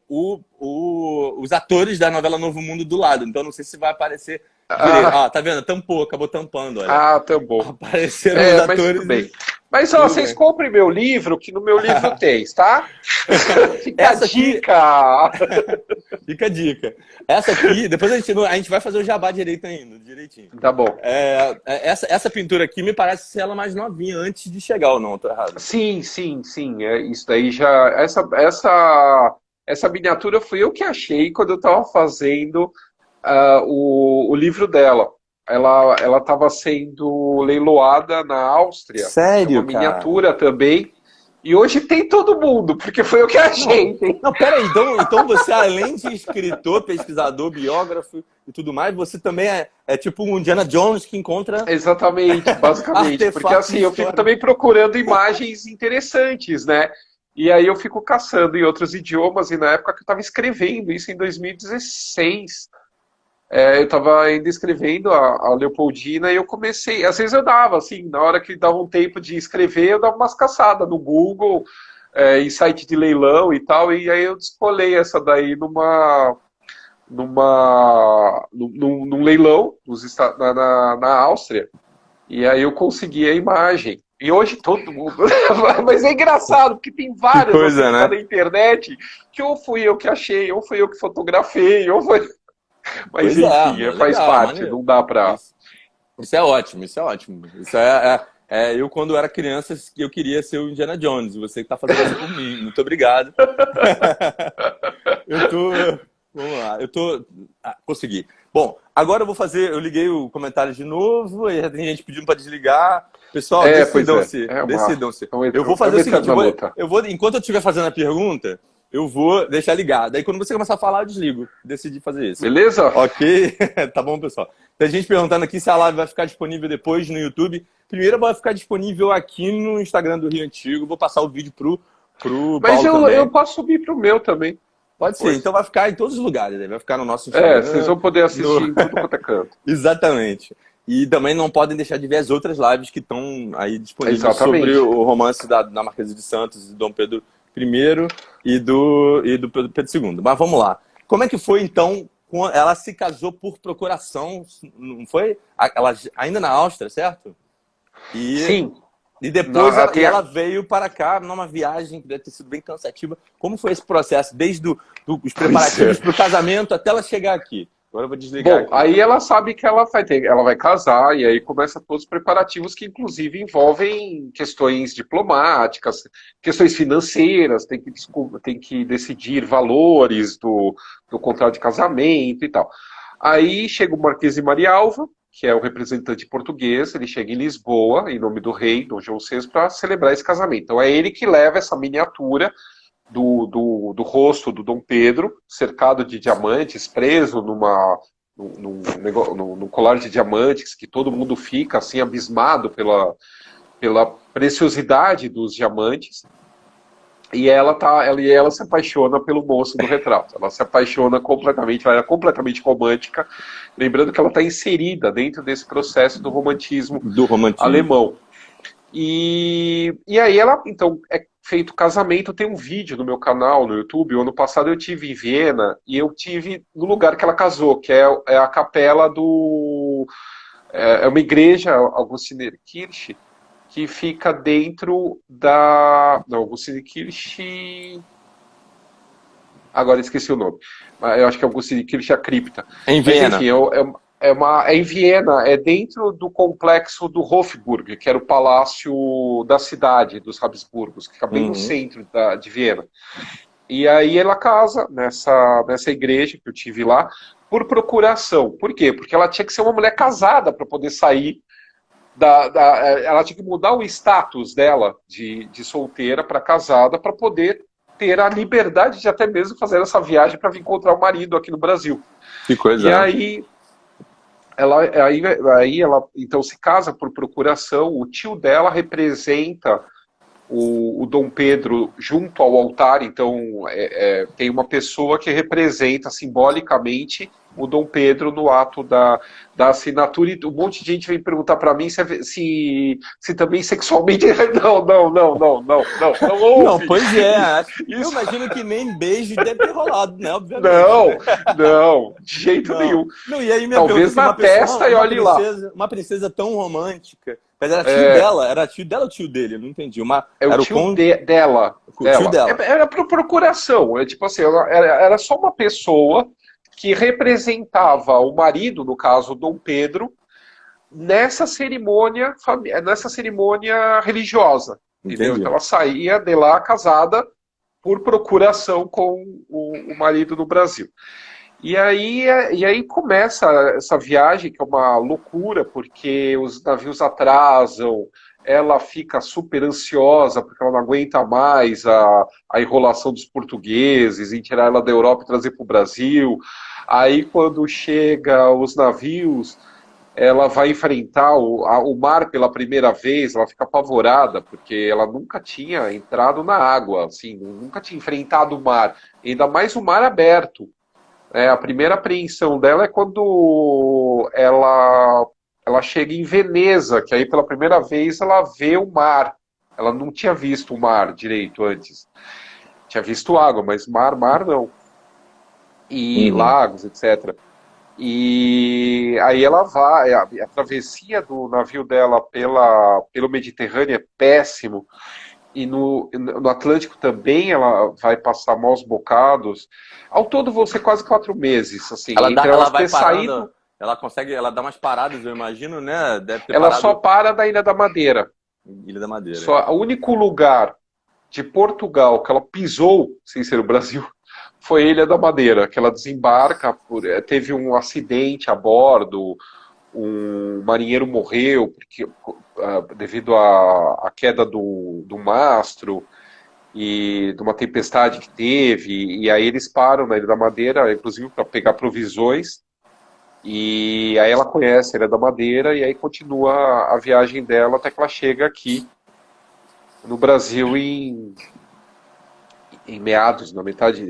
os atores da novela Novo Mundo do lado. Então não sei se vai aparecer direito. Tá vendo? Tampou, acabou tampando. Olha. Tampou. Apareceram os atores. Tudo bem. Mas vocês comprem meu livro, que no meu livro tem, tá? Fica a dica! Fica a dica. Essa aqui, depois a gente vai fazer o jabá direitinho. Tá bom. Essa pintura aqui me parece ser ela mais novinha, antes de chegar ou não, tô errado? Sim. Isso daí já... Essa miniatura fui eu que achei quando eu tava fazendo o livro dela. Ela estava sendo leiloada na Áustria. Sério, uma miniatura também. E hoje tem todo mundo, porque foi eu que achei. Não, peraí. Então você, além de escritor, pesquisador, biógrafo e tudo mais, você também é tipo um Indiana Jones que encontra... Exatamente, basicamente. Porque assim, eu fico também procurando imagens interessantes, né? E aí eu fico caçando em outros idiomas. E na época que eu estava escrevendo, isso em 2016... eu estava ainda escrevendo a Leopoldina e eu comecei, às vezes eu dava, assim, na hora que dava um tempo de escrever, eu dava umas caçadas no Google, em site de leilão e tal, e aí eu descolei essa daí num leilão na Áustria, e aí eu consegui a imagem. E hoje todo mundo... Mas é engraçado, porque tem várias coisa, né? na internet que ou fui eu que achei, ou fui eu que fotografei, ou foi... Mas enfim, faz parte, maneiro. Não dá pra... Isso é ótimo. Isso eu, quando era criança, eu queria ser o Indiana Jones. Você que tá fazendo isso por mim. Muito obrigado. Vamos lá. Consegui. Bom, agora eu vou fazer... Eu liguei o comentário de novo, e tem gente pedindo para desligar. Pessoal, decidam-se. Eu vou fazer o seguinte, enquanto eu estiver fazendo a pergunta, eu vou deixar ligado. Aí quando você começar a falar, eu desligo. Decidi fazer isso. Beleza? Ok? Tá bom, pessoal. Tem gente perguntando aqui se a live vai ficar disponível depois no YouTube. Primeiro vai ficar disponível aqui no Instagram do Rio Antigo. Vou passar o vídeo pro Mas Paulo eu também. posso subir pro meu também. Pode ser. Depois. Então vai ficar em todos os lugares. Né? Vai ficar no nosso Instagram. Vocês vão poder assistir no... em tudo quanto é canto. Exatamente. E também não podem deixar de ver as outras lives que estão aí disponíveis Exatamente. sobre o romance da Marquesa de Santos, de Dom Pedro I e do Pedro II. Mas vamos lá. Como é que foi, então, ela se casou por procuração, não foi? Ela, ainda na Áustria, certo? Sim. E depois Não, ela veio para cá numa viagem que deve ter sido bem cansativa. Como foi esse processo, desde os preparativos para o casamento até ela chegar aqui? Agora eu vou desligar aqui. Aí ela sabe que ela vai casar, e aí começa todos os preparativos que inclusive envolvem questões diplomáticas, questões financeiras, tem que decidir valores do contrato de casamento e tal. Aí chega o Marquês de Marialva, que é o representante português, ele chega em Lisboa, em nome do rei, Dom João VI, para celebrar esse casamento. Então é ele que leva essa miniatura do rosto do Dom Pedro, cercado de diamantes, preso num colar de diamantes, que todo mundo fica assim abismado pela preciosidade dos diamantes. E ela se apaixona pelo moço do retrato. Ela se apaixona completamente, ela é completamente romântica. Lembrando que ela está inserida dentro desse processo do romantismo alemão. E aí então, é feito o casamento, tem um vídeo no meu canal, no YouTube. O ano passado eu tive em Viena, e eu tive no lugar que ela casou, que é a capela é uma igreja, Augustinerkirche, que fica dentro da... Não, Augustinerkirche... Agora esqueci o nome. Eu acho que é Augustinerkirche, a cripta. Em Viena. Mas, enfim, é em Viena, é dentro do complexo do Hofburg, que era o palácio da cidade dos Habsburgos, que fica bem no centro de Viena. E aí ela casa nessa igreja que eu tive lá, por procuração. Por quê? Porque ela tinha que ser uma mulher casada para poder sair ela tinha que mudar o status dela de solteira para casada, para poder ter a liberdade de até mesmo fazer essa viagem para vir encontrar o marido aqui no Brasil. Que coisa. E aí ela então se casa por procuração. O tio dela representa o Dom Pedro junto ao altar, então tem uma pessoa que representa simbolicamente o Dom Pedro no ato da assinatura, e um monte de gente vem perguntar para mim se também sexualmente... Não, não, pois é. Eu imagino que nem beijo deve ter rolado, né? Obviamente. Não, de jeito nenhum. Não, e aí talvez na testa e olhe lá. Uma princesa tão romântica. Mas era tio dela? Era tio dela ou tio dele? Eu não entendi. Era o tio dela. O tio dela. Era por procuração. Tipo assim, era só uma pessoa que representava o marido, no caso Dom Pedro, nessa cerimônia religiosa. Entendeu? Então ela saía de lá casada por procuração com o marido no Brasil. E aí começa essa viagem, que é uma loucura, porque os navios atrasam, ela fica super ansiosa, porque ela não aguenta mais a enrolação dos portugueses em tirar ela da Europa e trazer para o Brasil. Aí, quando chega os navios, ela vai enfrentar o mar pela primeira vez, ela fica apavorada, porque ela nunca tinha entrado na água, assim, nunca tinha enfrentado o mar, ainda mais o mar aberto. A primeira apreensão dela é quando ela chega em Veneza, que aí pela primeira vez ela vê o mar. Ela não tinha visto o mar direito antes. Tinha visto água, mas mar não. E lagos, etc. E aí ela vai, a travessia do navio dela pelo Mediterrâneo é péssimo. E no Atlântico também ela vai passar maus bocados. Ao todo vão ser quase 4 meses. Assim, ela vai parando, ela dá umas paradas, eu imagino, né? Deve ter parado... só para da Ilha da Madeira. Ilha da Madeira. O único lugar de Portugal que ela pisou, sem ser o Brasil, foi a Ilha da Madeira, que ela desembarca, teve um acidente a bordo, um marinheiro morreu devido à queda do mastro, e de uma tempestade que teve, e aí eles param na Ilha da Madeira, inclusive para pegar provisões, e aí ela conhece a Ilha da Madeira, e aí continua a viagem dela até que ela chega aqui no Brasil em meados, na metade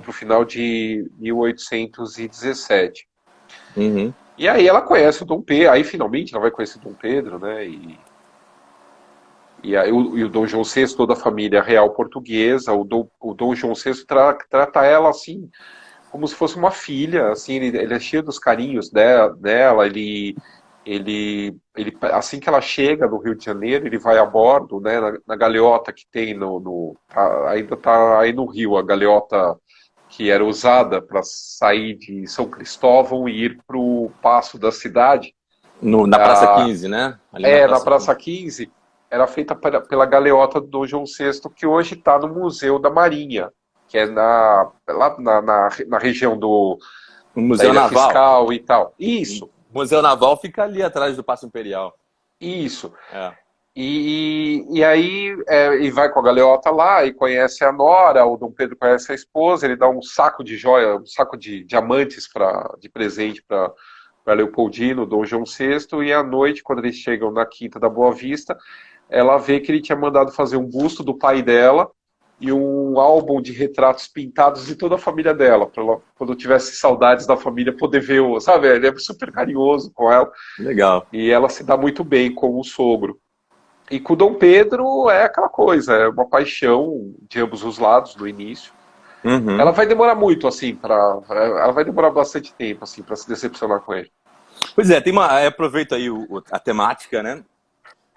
para o final de 1817. Uhum. E aí ela conhece o Dom Pedro, aí finalmente ela vai conhecer o Dom Pedro, né? E aí e o Dom João VI, toda a família real portuguesa, o Dom João VI trata ela assim, como se fosse uma filha, assim, ele é cheio dos carinhos dela, assim que ela chega no Rio de Janeiro, ele vai a bordo, né, na galeota que tem ainda está aí no Rio, a galeota que era usada para sair de São Cristóvão e ir para o Paço da Cidade. Na Praça 15, né? Ali na Na Praça 15. Praça 15, era feita pela galeota do Dom João VI, que hoje está no Museu da Marinha, que é lá na região O da Museu Ilha Naval. Fiscal e tal. Isso, O Museu Naval fica ali atrás do Paço Imperial. isso. É. E aí e vai com a galeota lá e conhece a nora, o Dom Pedro conhece a esposa, ele dá um saco de joia, um saco de diamantes de presente para Leopoldino, Dom João VI, e à noite, quando eles chegam na Quinta da Boa Vista, ela vê que ele tinha mandado fazer um busto do pai dela e um álbum de retratos pintados de toda a família dela, para ela, quando tivesse saudades da família, poder ver, sabe? Ele é super carinhoso com ela Legal. e ela se dá muito bem com o sogro. E com o Dom Pedro é aquela coisa, é uma paixão de ambos os lados no início. Uhum. Ela vai demorar muito, assim, ela vai demorar bastante tempo, assim, para se decepcionar com ele. Pois é, aproveito aí a temática, né?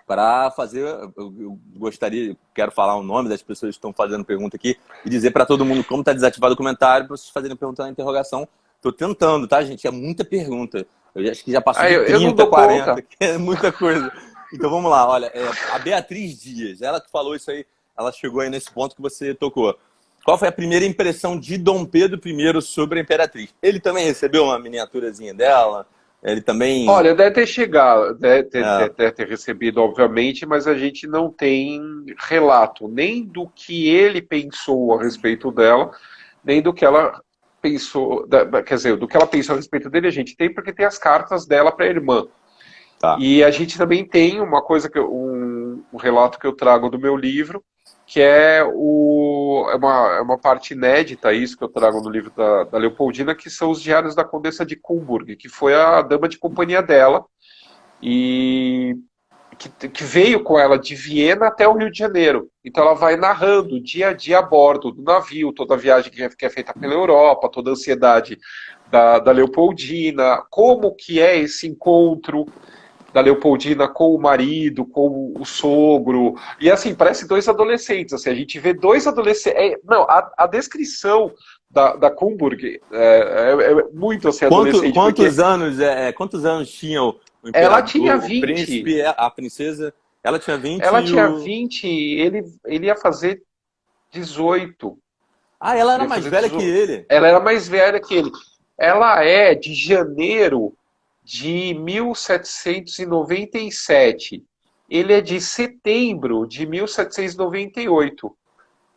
Para fazer, eu gostaria, quero falar o nome das pessoas que estão fazendo pergunta aqui e dizer para todo mundo como está desativado o comentário para vocês fazerem pergunta na interrogação. Estou tentando, tá, gente? É muita pergunta. Eu acho que já passou de Eu não 30, dou 40, conta. é muita coisa. Então vamos lá, olha, a Beatriz Dias, ela que falou isso aí, ela chegou aí nesse ponto que você tocou. Qual foi a primeira impressão de Dom Pedro I sobre a Imperatriz? Ele também recebeu uma miniaturazinha dela? Ele também... Olha, deve ter chegado, É, deve ter recebido, obviamente, mas a gente não tem relato nem do que ele pensou a respeito dela, nem do que ela pensou, quer dizer, do que ela pensou a respeito dele a gente tem, porque tem as cartas dela para a irmã. tá. E a gente também tem uma coisa, um relato que eu trago do meu livro, que é uma parte inédita, isso que eu trago no livro da Leopoldina, que são os diários da Condessa de Coburg, que foi a dama de companhia dela, e que veio com ela de Viena até o Rio de Janeiro. Então ela vai narrando dia a dia a bordo do navio, toda a viagem que é feita pela Europa, toda a ansiedade da Leopoldina, como que é esse encontro da Leopoldina com o marido, com o sogro, e assim, parece dois adolescentes, assim, a gente vê dois adolescentes, não, a descrição da Coburg é muito assim, adolescente, porque Quantos anos tinha o ela imperador, tinha o 20, príncipe, a princesa? Ela tinha 20 ela e tinha o... 20, ele ia fazer 18, Ah, ela ele era ia mais fazer velha que 18, ele. ela era mais velha que ele, ela é de janeiro de 1797. Ele é de setembro de 1798.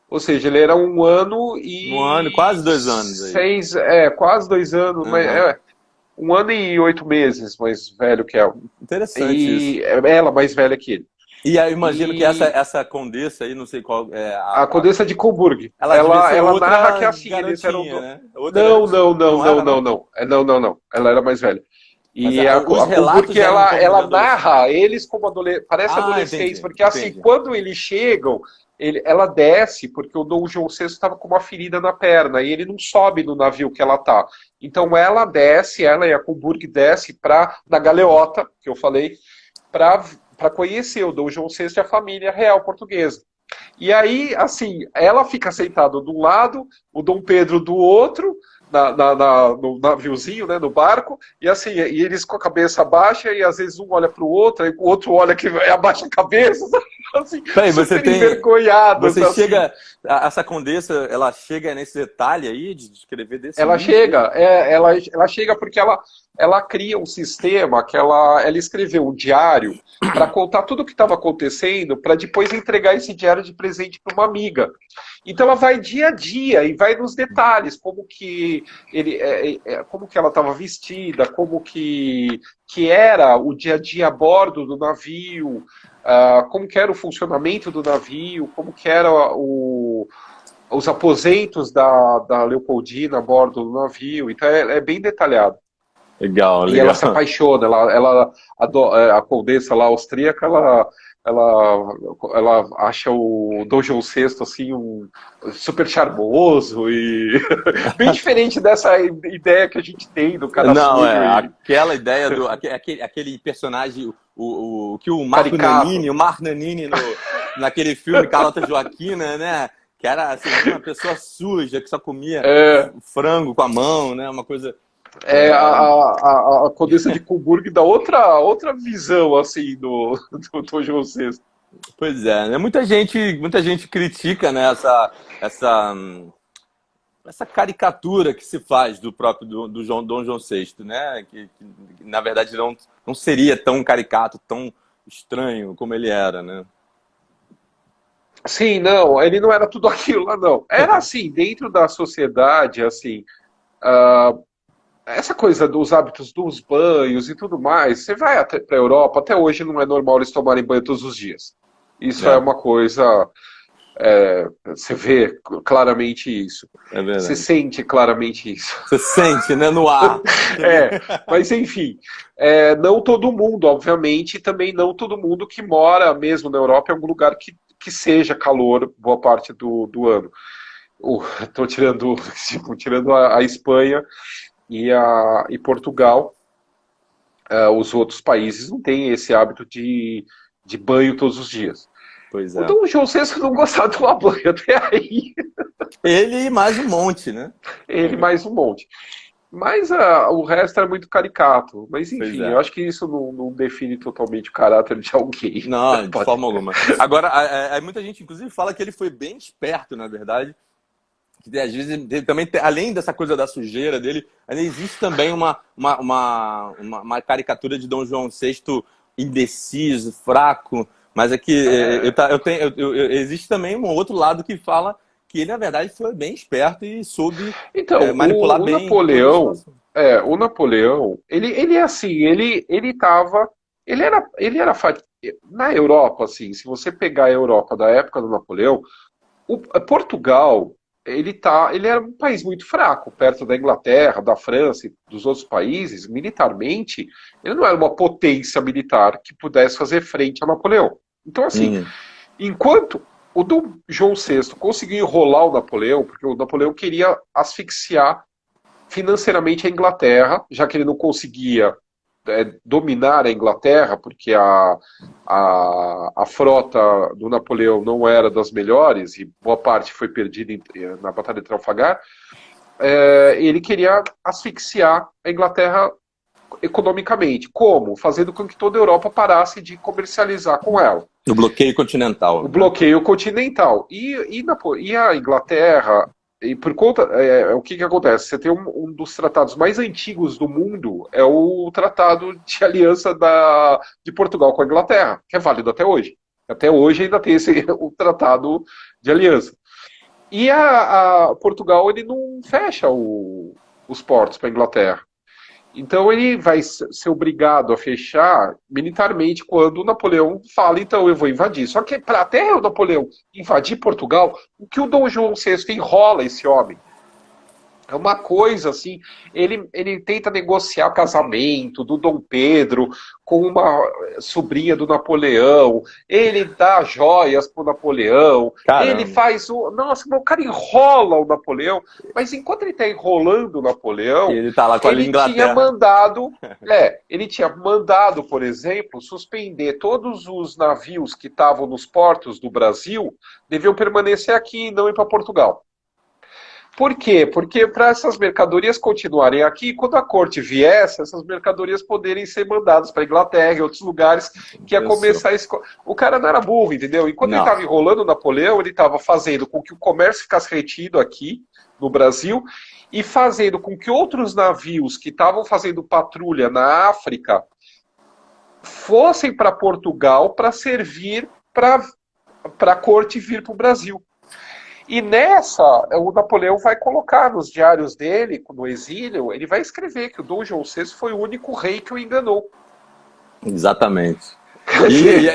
Ou seja, ele era 1 ano Um ano, e quase 2 anos aí. quase 2 anos, mas Aham. 1 ano e 8 meses mais velho que ela. Interessante isso. E ela mais velha que ele. E aí eu imagino que E essa condessa aí, não sei qual é a Condessa de Coburg, ela devia ser ela narra que outra é assim, eles eram garotinha, né? Outra não, não, garotinha. não, Não não, era, não, não? não. Não. Ela era mais velha. Mas E os a Coburg, relatos eram como de ela adolescente. narra eles como parece Ah, adolescentes, entendi, porque assim, entendi. quando eles chegam, ela desce, porque o Dom João VI estava com uma ferida na perna, e ele não sobe no navio que ela tá. Então ela desce, ela e a Coburg desce na galeota, que eu falei, para conhecer o Dom João VI e a família real portuguesa. E aí, assim, ela fica sentada do lado, o Dom Pedro do outro, no naviozinho, né, no barco, e assim, e eles com a cabeça baixa, e às vezes um olha para o outro, aí o outro olha que abaixa a cabeça, assim, Peraí, super envergonhadas, você assim. chega, essa Condessa, ela chega nesse detalhe aí de escrever desse Ela nível? chega, ela chega porque ela cria um sistema que ela escreveu um diário para contar tudo o que estava acontecendo, para depois entregar esse diário de presente para uma amiga. Então ela vai dia a dia e vai nos detalhes, como que como que ela estava vestida, como que era o dia a dia a bordo do navio, como que era o funcionamento do navio, como que era os aposentos da Leopoldina a bordo do navio. Então é bem detalhado. Legal, E ela legal. se apaixona, a condessa lá austríaca, ela acha o Dom João VI assim um super charmoso e bem diferente dessa ideia que a gente tem do cara Não, sujo e aquela ideia do aquele personagem, que o caricato. Marco Nanini naquele filme Carlota Joaquina, né? Que era assim, uma pessoa suja que só comia É, frango com a mão, né? Uma coisa. a Condessa de Coburgo dá outra visão assim do Dom João VI. Pois é, né? Muita gente critica, né, essa caricatura que se faz do próprio Dom João VI, né? Que, na verdade não seria tão caricato, tão estranho como ele era, né? Sim, não, ele não era tudo aquilo lá, não. Era assim, dentro da sociedade, assim, essa coisa dos hábitos dos banhos e tudo mais, você vai até para a Europa, até hoje não é normal eles tomarem banho todos os dias. Isso é É, uma coisa, você vê claramente isso. é Você verdade. sente claramente isso. Você sente, né, no ar. É, mas enfim, não todo mundo, obviamente, e também não todo mundo que mora mesmo na Europa em algum lugar que seja calor boa parte do ano. Estou tirando, tipo, tirando a Espanha e Portugal, os outros países não têm esse hábito de banho todos os dias. Pois O é. Dom João VI não gostava de tomar banho até aí, Ele e mais um monte, né? ele mais um monte. Mas o resto era muito caricato. Mas Pois enfim, eu é. acho que isso não define totalmente o caráter de alguém. Não, de Pode. forma alguma. Agora, muita gente, inclusive, fala que ele foi bem esperto, na verdade. Que às vezes ele também, além dessa coisa da sujeira dele, ainda existe também uma caricatura de Dom João VI indeciso, fraco. Mas é que existe também um outro lado que fala que ele, na verdade, foi bem esperto e soube Então, manipular o bem toda a Napoleão, situação. ele é assim, ele tava, ele era na Europa, assim, se você pegar a Europa da época do Napoleão, Portugal, ele era um país muito fraco, perto da Inglaterra, da França e dos outros países, militarmente, ele não era uma potência militar que pudesse fazer frente a Napoleão. Então, assim, Hum, enquanto o Dom João VI conseguiu enrolar o Napoleão, porque o Napoleão queria asfixiar financeiramente a Inglaterra, já que ele não conseguia dominar a Inglaterra, porque a frota do Napoleão não era das melhores e boa parte foi perdida na Batalha de Trafalgar, ele queria asfixiar a Inglaterra economicamente. Como? Fazendo com que toda a Europa parasse de comercializar com ela. o bloqueio continental, O né? bloqueio continental. E a Inglaterra, e por conta. O que acontece? Você tem um dos tratados mais antigos do mundo, é o Tratado de Aliança de Portugal com a Inglaterra, que é válido até hoje. Até hoje ainda tem o Tratado de Aliança. E a Portugal ele não fecha os portos para a Inglaterra. Então ele vai ser obrigado a fechar militarmente quando o Napoleão fala, então eu vou invadir. Só que para até o Napoleão invadir Portugal, o que o Dom João VI enrola esse homem? É uma coisa assim, ele tenta negociar o casamento do Dom Pedro com uma sobrinha do Napoleão, ele dá joias pro Napoleão, ele Caramba. faz o. Nossa, o cara enrola o Napoleão, mas enquanto ele está enrolando o E Napoleão, ele tá lá com a ele tinha Inglaterra. mandado. Ele tinha mandado, por exemplo, suspender todos os navios que estavam nos portos do Brasil, deviam permanecer aqui e não ir para Portugal. Por quê? Porque para essas mercadorias continuarem aqui, quando a corte viesse, essas mercadorias poderem ser mandadas para a Inglaterra e outros lugares que ia Pensou. começar a O cara não era burro, entendeu? Enquanto ele Não. estava enrolando o Napoleão, ele estava fazendo com que o comércio ficasse retido aqui no Brasil e fazendo com que outros navios que estavam fazendo patrulha na África fossem para Portugal para servir para a corte vir para o Brasil. E nessa, o Napoleão vai colocar nos diários dele, no exílio, ele vai escrever que o Dom João VI foi o único rei que o enganou. Exatamente.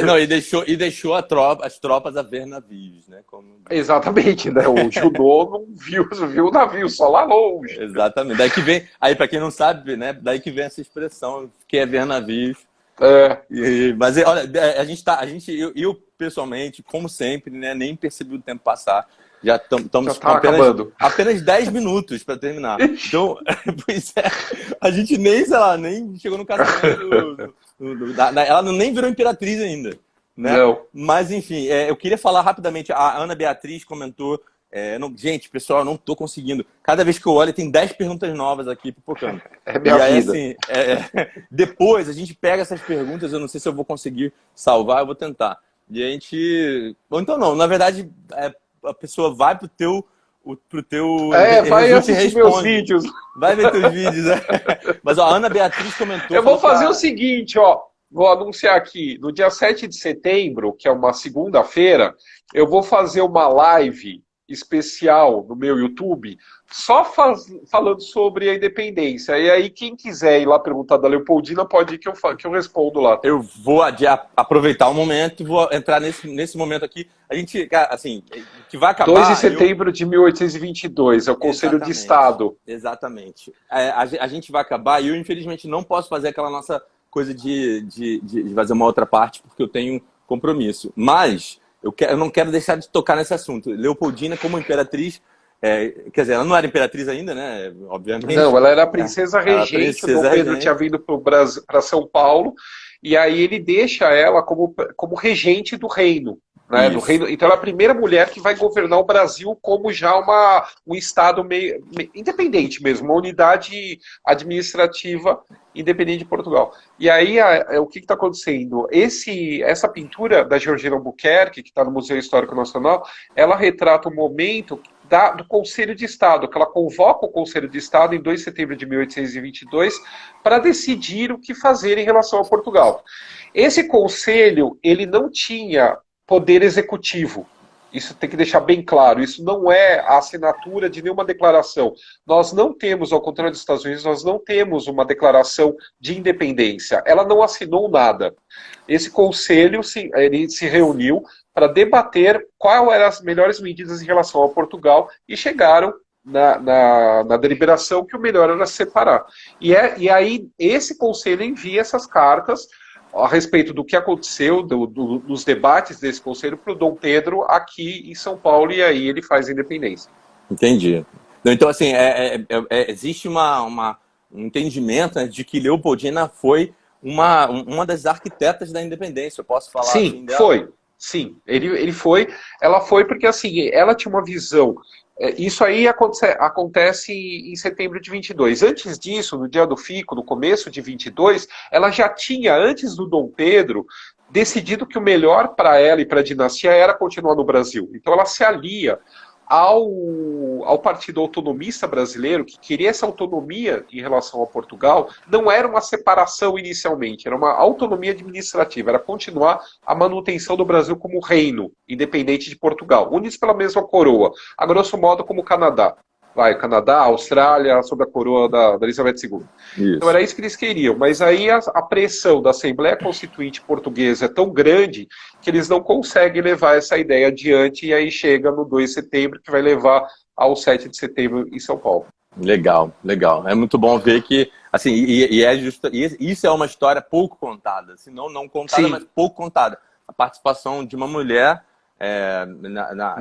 Não, e deixou as tropas a ver navios, né? Exatamente, né? O Junot não viu o navio, só lá longe. Exatamente. Daí que vem, aí para quem não sabe, né? Daí que vem essa expressão, que é ver navios. É. Mas olha, eu pessoalmente, como sempre, né? Nem percebi o tempo passar. Já estamos com apenas 10 minutos para terminar. Então, pois é, a gente nem, sei lá, nem chegou no casamento. Ela nem virou imperatriz ainda. Né? Não. Mas, enfim, eu queria falar rapidamente. A Ana Beatriz comentou. Gente, pessoal, eu não estou conseguindo. Cada vez que eu olho, tem 10 perguntas novas aqui pipocando. É minha vida. Assim, depois a gente pega essas perguntas. Eu não sei se eu vou conseguir salvar, eu vou tentar. E a gente. Ou então não, na verdade. A pessoa vai pro teu vai assistir meus vídeos. Vai ver teus vídeos, né? Mas ó, a Ana Beatriz comentou. Eu vou fazer o seguinte, ó. Vou anunciar aqui, no dia 7 de setembro, que é uma segunda-feira, eu vou fazer uma live especial no meu YouTube, só falando sobre a independência. E aí, quem quiser ir lá perguntar da Leopoldina, pode ir que eu respondo lá. Eu vou aproveitar o momento, vou entrar nesse momento aqui. A gente, assim, que vai acabar... 2 de setembro de 1822, é o Conselho de Estado. Exatamente. A gente vai acabar e eu, infelizmente, não posso fazer aquela nossa coisa de fazer uma outra parte, porque eu tenho compromisso. Mas... Eu não quero deixar de tocar nesse assunto. Leopoldina, como imperatriz, quer dizer, ela não era imperatriz ainda, né? Obviamente. Não, ela era a princesa regente. O Dom Pedro tinha vindo para São Paulo, e aí ele deixa ela como regente do reino. Né, do reino. Então ela é a primeira mulher que vai governar o Brasil como já um Estado meio independente mesmo, uma unidade administrativa independente de Portugal. E aí o que está acontecendo? Essa pintura da Georgina Albuquerque, que está no Museu Histórico Nacional, ela retrata o momento do Conselho de Estado, que ela convoca o Conselho de Estado em 2 de setembro de 1822 para decidir o que fazer em relação a Portugal. Esse conselho, ele não tinha poder executivo. Isso tem que deixar bem claro. Isso não é a assinatura de nenhuma declaração. Nós não temos, ao contrário dos Estados Unidos, nós não temos uma declaração de independência. Ela não assinou nada. Esse conselho ele se reuniu para debater quais eram as melhores medidas em relação a Portugal e chegaram na deliberação que o melhor era separar. E aí esse conselho envia essas cartas a respeito do que aconteceu, dos debates desse conselho, para o Dom Pedro aqui em São Paulo, e aí ele faz a independência. Entendi. Então, assim, existe um entendimento, né, de que Leopoldina foi uma das arquitetas da independência, eu posso falar assim dela? Foi. Sim, ela foi porque assim, ela tinha uma visão. Isso aí acontece em setembro de 22. Antes disso, no dia do Fico, no começo de 22, ela já tinha, antes do Dom Pedro, decidido que o melhor para ela e para a dinastia era continuar no Brasil. Então ela se alia ao Partido Autonomista Brasileiro, que queria essa autonomia em relação a Portugal. Não era uma separação inicialmente, era uma autonomia administrativa, era continuar a manutenção do Brasil como reino, independente de Portugal, unidos pela mesma coroa, a grosso modo como o Canadá. Canadá, Austrália, sob a coroa da Elizabeth II. Isso. Então era isso que eles queriam, mas aí a pressão da Assembleia Constituinte Portuguesa é tão grande que eles não conseguem levar essa ideia adiante, e aí chega no 2 de setembro, que vai levar ao 7 de setembro em São Paulo. Legal, legal. É muito bom ver que, assim, isso é uma história pouco contada, se não contada, sim, mas pouco contada. A participação de uma mulher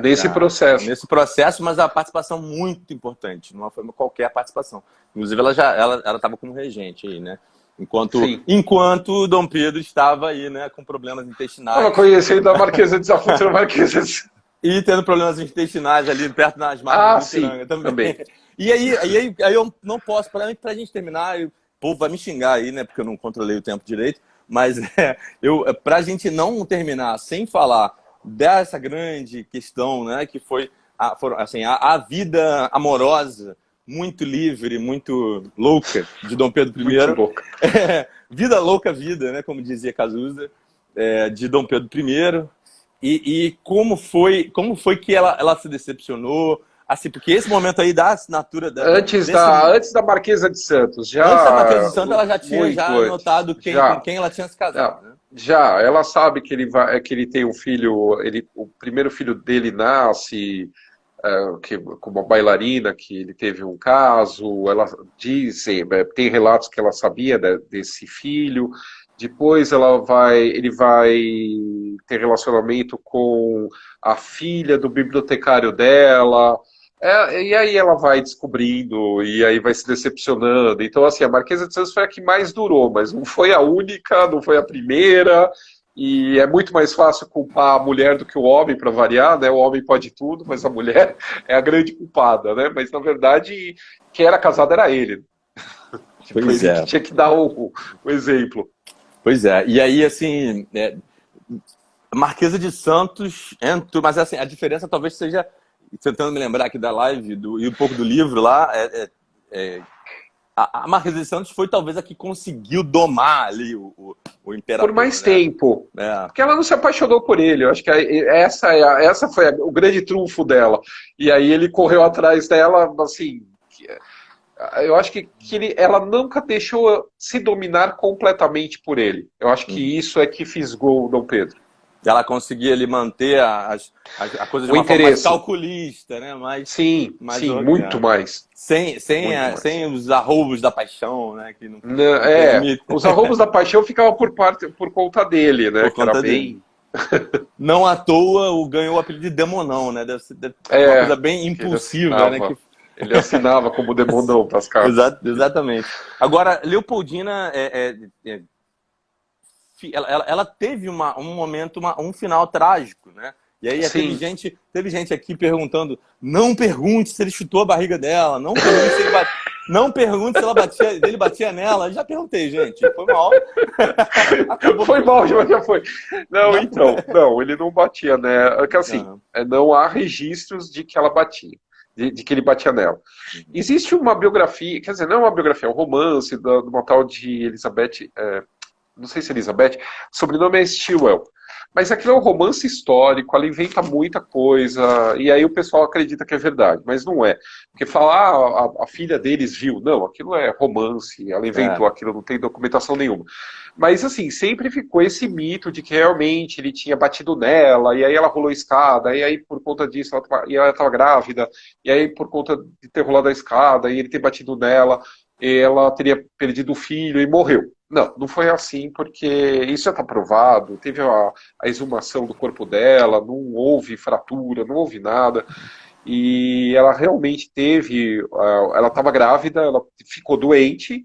nesse processo, mas a participação muito importante, não foi qualquer participação. Inclusive ela estava como regente aí, né? Enquanto Dom Pedro estava aí, né, com problemas intestinais. Estava conhecendo a Marquesa de Zafra, E tendo problemas intestinais ali perto das Ah, margens do sim, Ipiranga também. também. E aí eu não posso, pra gente terminar, o povo vai me xingar aí, né? Porque eu não controlei o tempo direito. Mas pra gente não terminar sem falar dessa grande questão, né? Que foi assim, a vida amorosa, muito livre, muito louca de Dom Pedro Muito I. louca. Vida louca vida, né? Como dizia Cazuza, de Dom Pedro I. E como foi que ela se decepcionou? Assim, porque esse momento aí da assinatura Antes da Marquesa de Santos, antes da Marquesa já de Santos, ela já tinha muito antes, notado com já. quem ela tinha se casado, Não, né? já, ela sabe que que ele tem um filho, o primeiro filho dele nasce com uma bailarina, que ele teve um caso, ela dizem, tem relatos que ela sabia desse filho. Depois ele vai ter relacionamento com a filha do bibliotecário dela. E aí ela vai descobrindo, e aí vai se decepcionando. Então, assim, a Marquesa de Santos foi a que mais durou, mas não foi a única, não foi a primeira. E é muito mais fácil culpar a mulher do que o homem, para variar, né? O homem pode tudo, mas a mulher é a grande culpada, né? Mas, na verdade, quem era casado era ele. Tipo, Pois ele que é, tinha que dar o exemplo. pois é. E aí, assim, Marquesa de Santos entrou, mas assim, a diferença talvez seja, tentando me lembrar aqui da live e um pouco do livro lá, a Marquesa de Santos foi talvez a que conseguiu domar ali o Por imperador, mais né? tempo. É. Porque ela não se apaixonou por ele. Eu acho que essa foi o grande trunfo dela. E aí ele correu atrás dela, assim. Eu acho que ela nunca deixou se dominar completamente por ele. Eu acho que isso é que fisgou o Dom Pedro. Ela conseguia ali manter a coisa de O uma forma mais interesse. calculista, né? Sim, Mais sim, muito orgânica. mais. Muito mais. Sem os arroubos da paixão, né? Que não permite. Os arroubos da paixão ficavam por conta dele, né? Por Que era conta dele. bem. Não à toa ganhou o apelido de Demonão, né? Deve ser uma É, coisa bem que impulsiva, né? ele assinava como demonão para as cartas. Exatamente. Agora, Leopoldina, ela teve um momento, um final trágico, né? E aí Sim. teve gente aqui perguntando: não pergunte se ele chutou a barriga dela, não pergunte se ele batia nela. Já perguntei, gente. Foi mal. Foi mal, já foi. Não, então, não, ele não batia, né? É que assim, não há registros de que ela batia, de que ele batia nela. Existe uma biografia, quer dizer, não é uma biografia, é um romance de uma tal de Elizabeth, não sei se é Elizabeth, o sobrenome é Stilwell. Mas aquilo é um romance histórico, ela inventa muita coisa, e aí o pessoal acredita que é verdade, mas não é. Porque falar a filha deles viu, não, aquilo é romance, ela inventou aquilo, não tem documentação nenhuma. Mas assim, sempre ficou esse mito de que realmente ele tinha batido nela, e aí ela rolou a escada, e aí por conta disso ela estava grávida, e aí por conta de ter rolado a escada, e ele ter batido nela, ela teria perdido o filho e morreu. Não, não foi assim, porque isso já está provado, teve a exumação do corpo dela, não houve fratura, não houve nada, e ela realmente teve, ela estava grávida, ela ficou doente,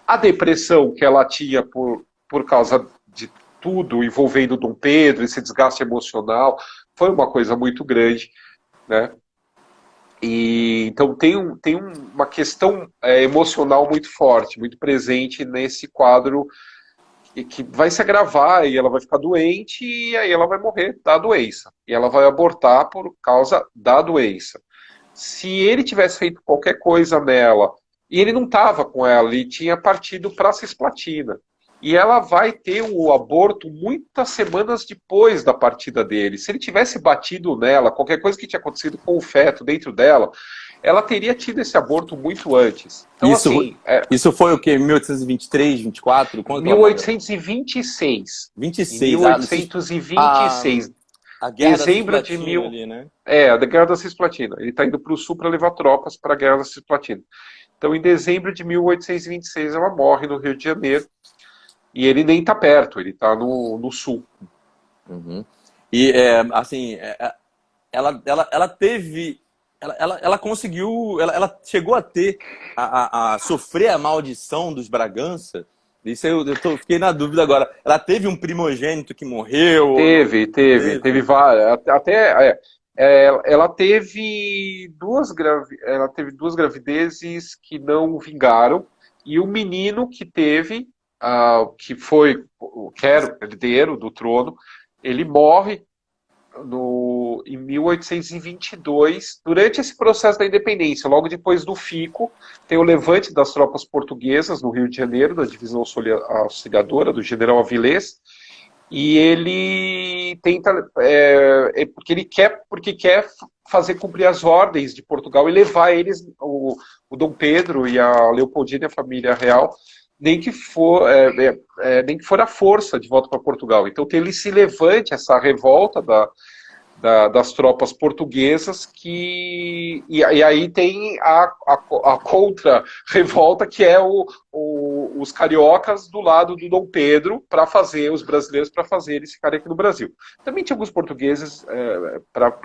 a depressão que ela tinha por causa de tudo envolvendo Dom Pedro, esse desgaste emocional, foi uma coisa muito grande, né? E então tem uma questão emocional muito forte, muito presente nesse quadro que vai se agravar e ela vai ficar doente e aí ela vai morrer da doença. E ela vai abortar por causa da doença. Se ele tivesse feito qualquer coisa nela, e ele não estava com ela, ele tinha partido para a cisplatina. E ela vai ter o aborto muitas semanas depois da partida dele. Se ele tivesse batido nela, qualquer coisa que tinha acontecido com o feto dentro dela, ela teria tido esse aborto muito antes. Então, assim. Isso foi o quê? 1823, 24? Quando que ela morreu? 1826. 26. Em 1826. A guerra Dezembro da de Cisplatina mil. ali, né? A Guerra da Cisplatina. Ele está indo para o sul para levar tropas para a Guerra da Cisplatina. Então, em dezembro de 1826, ela morre no Rio de Janeiro. E ele nem está perto, ele está no sul. Uhum. E, assim, ela teve. Ela conseguiu. Ela chegou a ter. A sofrer a maldição dos Bragança. Isso fiquei na dúvida agora. Ela teve um primogênito que morreu? Teve várias. ela teve ela teve duas gravidezes que não vingaram, e o menino que teve, que era o herdeiro do trono, ele morre em 1822, durante esse processo da independência. Logo depois do Fico, tem o levante das tropas portuguesas no Rio de Janeiro, da divisão auxiliadora do general Avilés, e ele tenta, porque quer fazer cumprir as ordens de Portugal e levar eles, o Dom Pedro e a Leopoldina, a família real, nem que for a força de volta para Portugal. Então ele se levante, essa revolta das tropas portuguesas, e aí tem a contra-revolta, que é os cariocas do lado do Dom Pedro, para fazer os brasileiros, para fazer eles ficarem aqui no Brasil. Também tinha alguns portugueses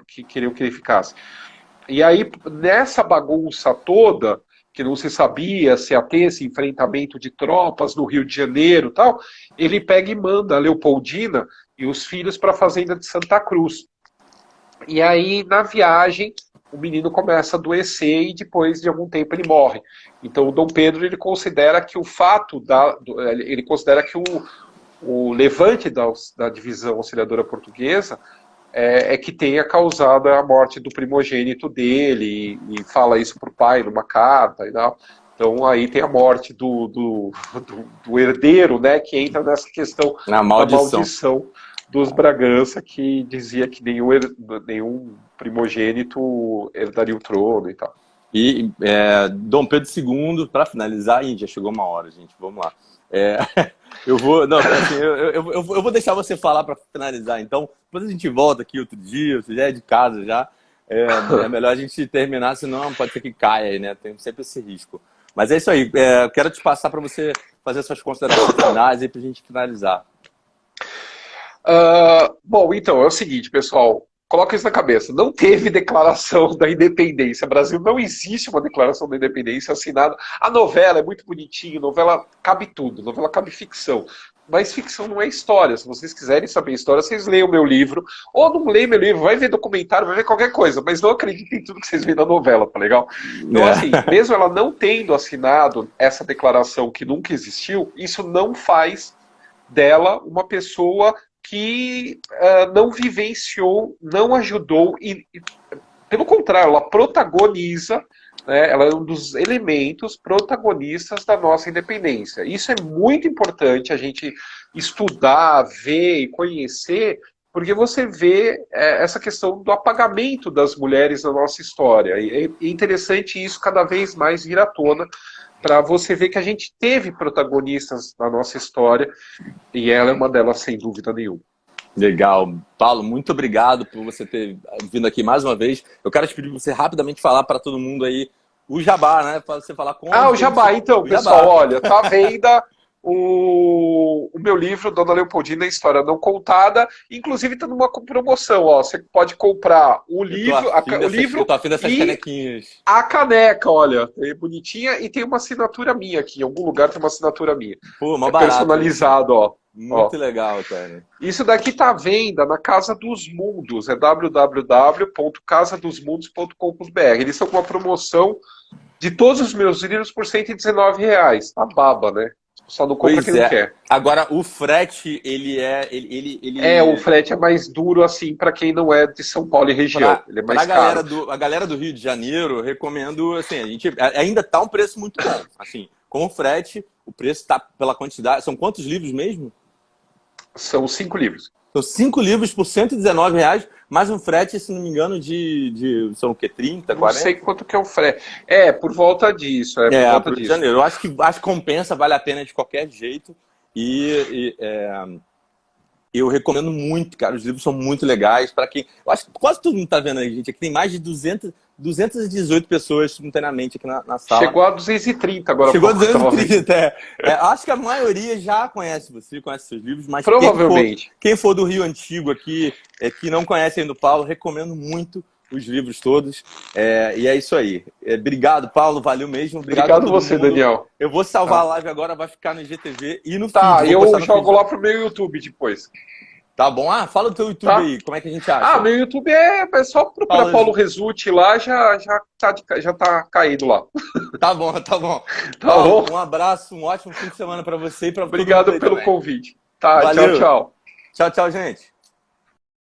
que queriam que ele ficasse. E aí, nessa bagunça toda, que não se sabia se ia ter esse enfrentamento de tropas no Rio de Janeiro e tal, ele pega e manda a Leopoldina e os filhos para a fazenda de Santa Cruz. E aí, na viagem, o menino começa a adoecer e depois de algum tempo ele morre. Então o Dom Pedro, ele considera que ele considera que o levante da divisão auxiliadora portuguesa que tenha causado a morte do primogênito dele, e fala isso pro pai numa carta e tal. Então aí tem a morte do herdeiro, né, que entra nessa questão da maldição dos Bragança, que dizia que nenhum primogênito herdaria o trono e tal. E Dom Pedro II, para finalizar, já chegou uma hora, gente, vamos lá. Eu vou deixar você falar para finalizar, então depois a gente volta aqui outro dia, você já é de casa já, é melhor a gente terminar, senão pode ser que caia aí, né? Tem sempre esse risco. Mas é isso aí, eu quero te passar para você fazer suas considerações finais aí para a gente finalizar. Bom, então, é o seguinte, pessoal, coloca isso na cabeça, não teve declaração da independência, Brasil não existe uma declaração da independência assinada. A novela é muito bonitinha, novela cabe tudo, novela cabe ficção, mas ficção não é história. Se vocês quiserem saber história, vocês leiam meu livro, ou não leiam meu livro, vai ver documentário, vai ver qualquer coisa, mas não acreditem em tudo que vocês veem na novela, tá legal? Então, assim, mesmo ela não tendo assinado essa declaração que nunca existiu, isso não faz dela uma pessoa que não vivenciou, não ajudou, e pelo contrário, ela protagoniza, né, ela é um dos elementos protagonistas da nossa independência. Isso é muito importante a gente estudar, ver e conhecer, porque você vê essa questão do apagamento das mulheres na nossa história. E é interessante isso cada vez mais vir à tona, para você ver que a gente teve protagonistas na nossa história, e ela é uma delas, sem dúvida nenhuma. Legal. Paulo, muito obrigado por você ter vindo aqui mais uma vez. Eu quero te pedir para você rapidamente falar para todo mundo aí o jabá, né? Para você falar com... o jabá. Então, pessoal, olha, tá à venda o meu livro, Dona Leopoldina, História Não Contada. Inclusive está numa promoção, ó. Você pode comprar o livro, eu tô afim dessas canequinhas. A caneca, olha, é bonitinha, e tem uma assinatura minha aqui. Em algum lugar tem uma assinatura minha. Pô, mó barato, personalizado, ó. Muito legal, cara. Isso daqui tá à venda na Casa dos Mundos, é www.casadosmundos.com.br. Eles estão com uma promoção de todos os meus livros por R$119. Tá baba, né? Só não compra quem não quer. Agora, o frete, o frete é mais duro, assim, para quem não é de São Paulo e região. Ele é mais caro. A galera do Rio de Janeiro, eu recomendo, assim, ainda tá um preço muito bom. Assim, com o frete, o preço tá pela quantidade. São quantos livros mesmo? São 5 livros. São 5 livros por R$119, mais um frete, se não me engano, são o quê? 30, 40? Não sei quanto que é o frete. Por volta disso. Por volta disso. Janeiro. Eu acho que compensa, vale a pena de qualquer jeito. Eu recomendo muito, cara. Os livros são muito legais. Para quem... Eu acho que quase todo mundo tá vendo aí, gente. Aqui tem mais de 218 pessoas simultaneamente aqui na sala. Chegou a 230 agora. Chegou a 230, acho que a maioria já conhece conhece seus livros, mas provavelmente. Quem for do Rio Antigo aqui, que não conhece ainda o Paulo, recomendo muito os livros todos. E é isso aí. Obrigado, Paulo. Valeu mesmo. Obrigado você, Daniel. Eu vou salvar a live agora, vai ficar no IGTV e no feed. Tá, eu jogo lá pro meu YouTube depois. Tá bom? Ah, fala do teu YouTube Tá? aí, como é que a gente acha? Meu YouTube é só procurar Paulo Resulti lá, já tá caído lá. Tá bom, tá bom. Tá Paulo, bom? um abraço, um ótimo fim de semana pra você e pra todo mundo Obrigado aí pelo também. convite. Tá, tchau, Valeu. tchau. Tchau, tchau, gente.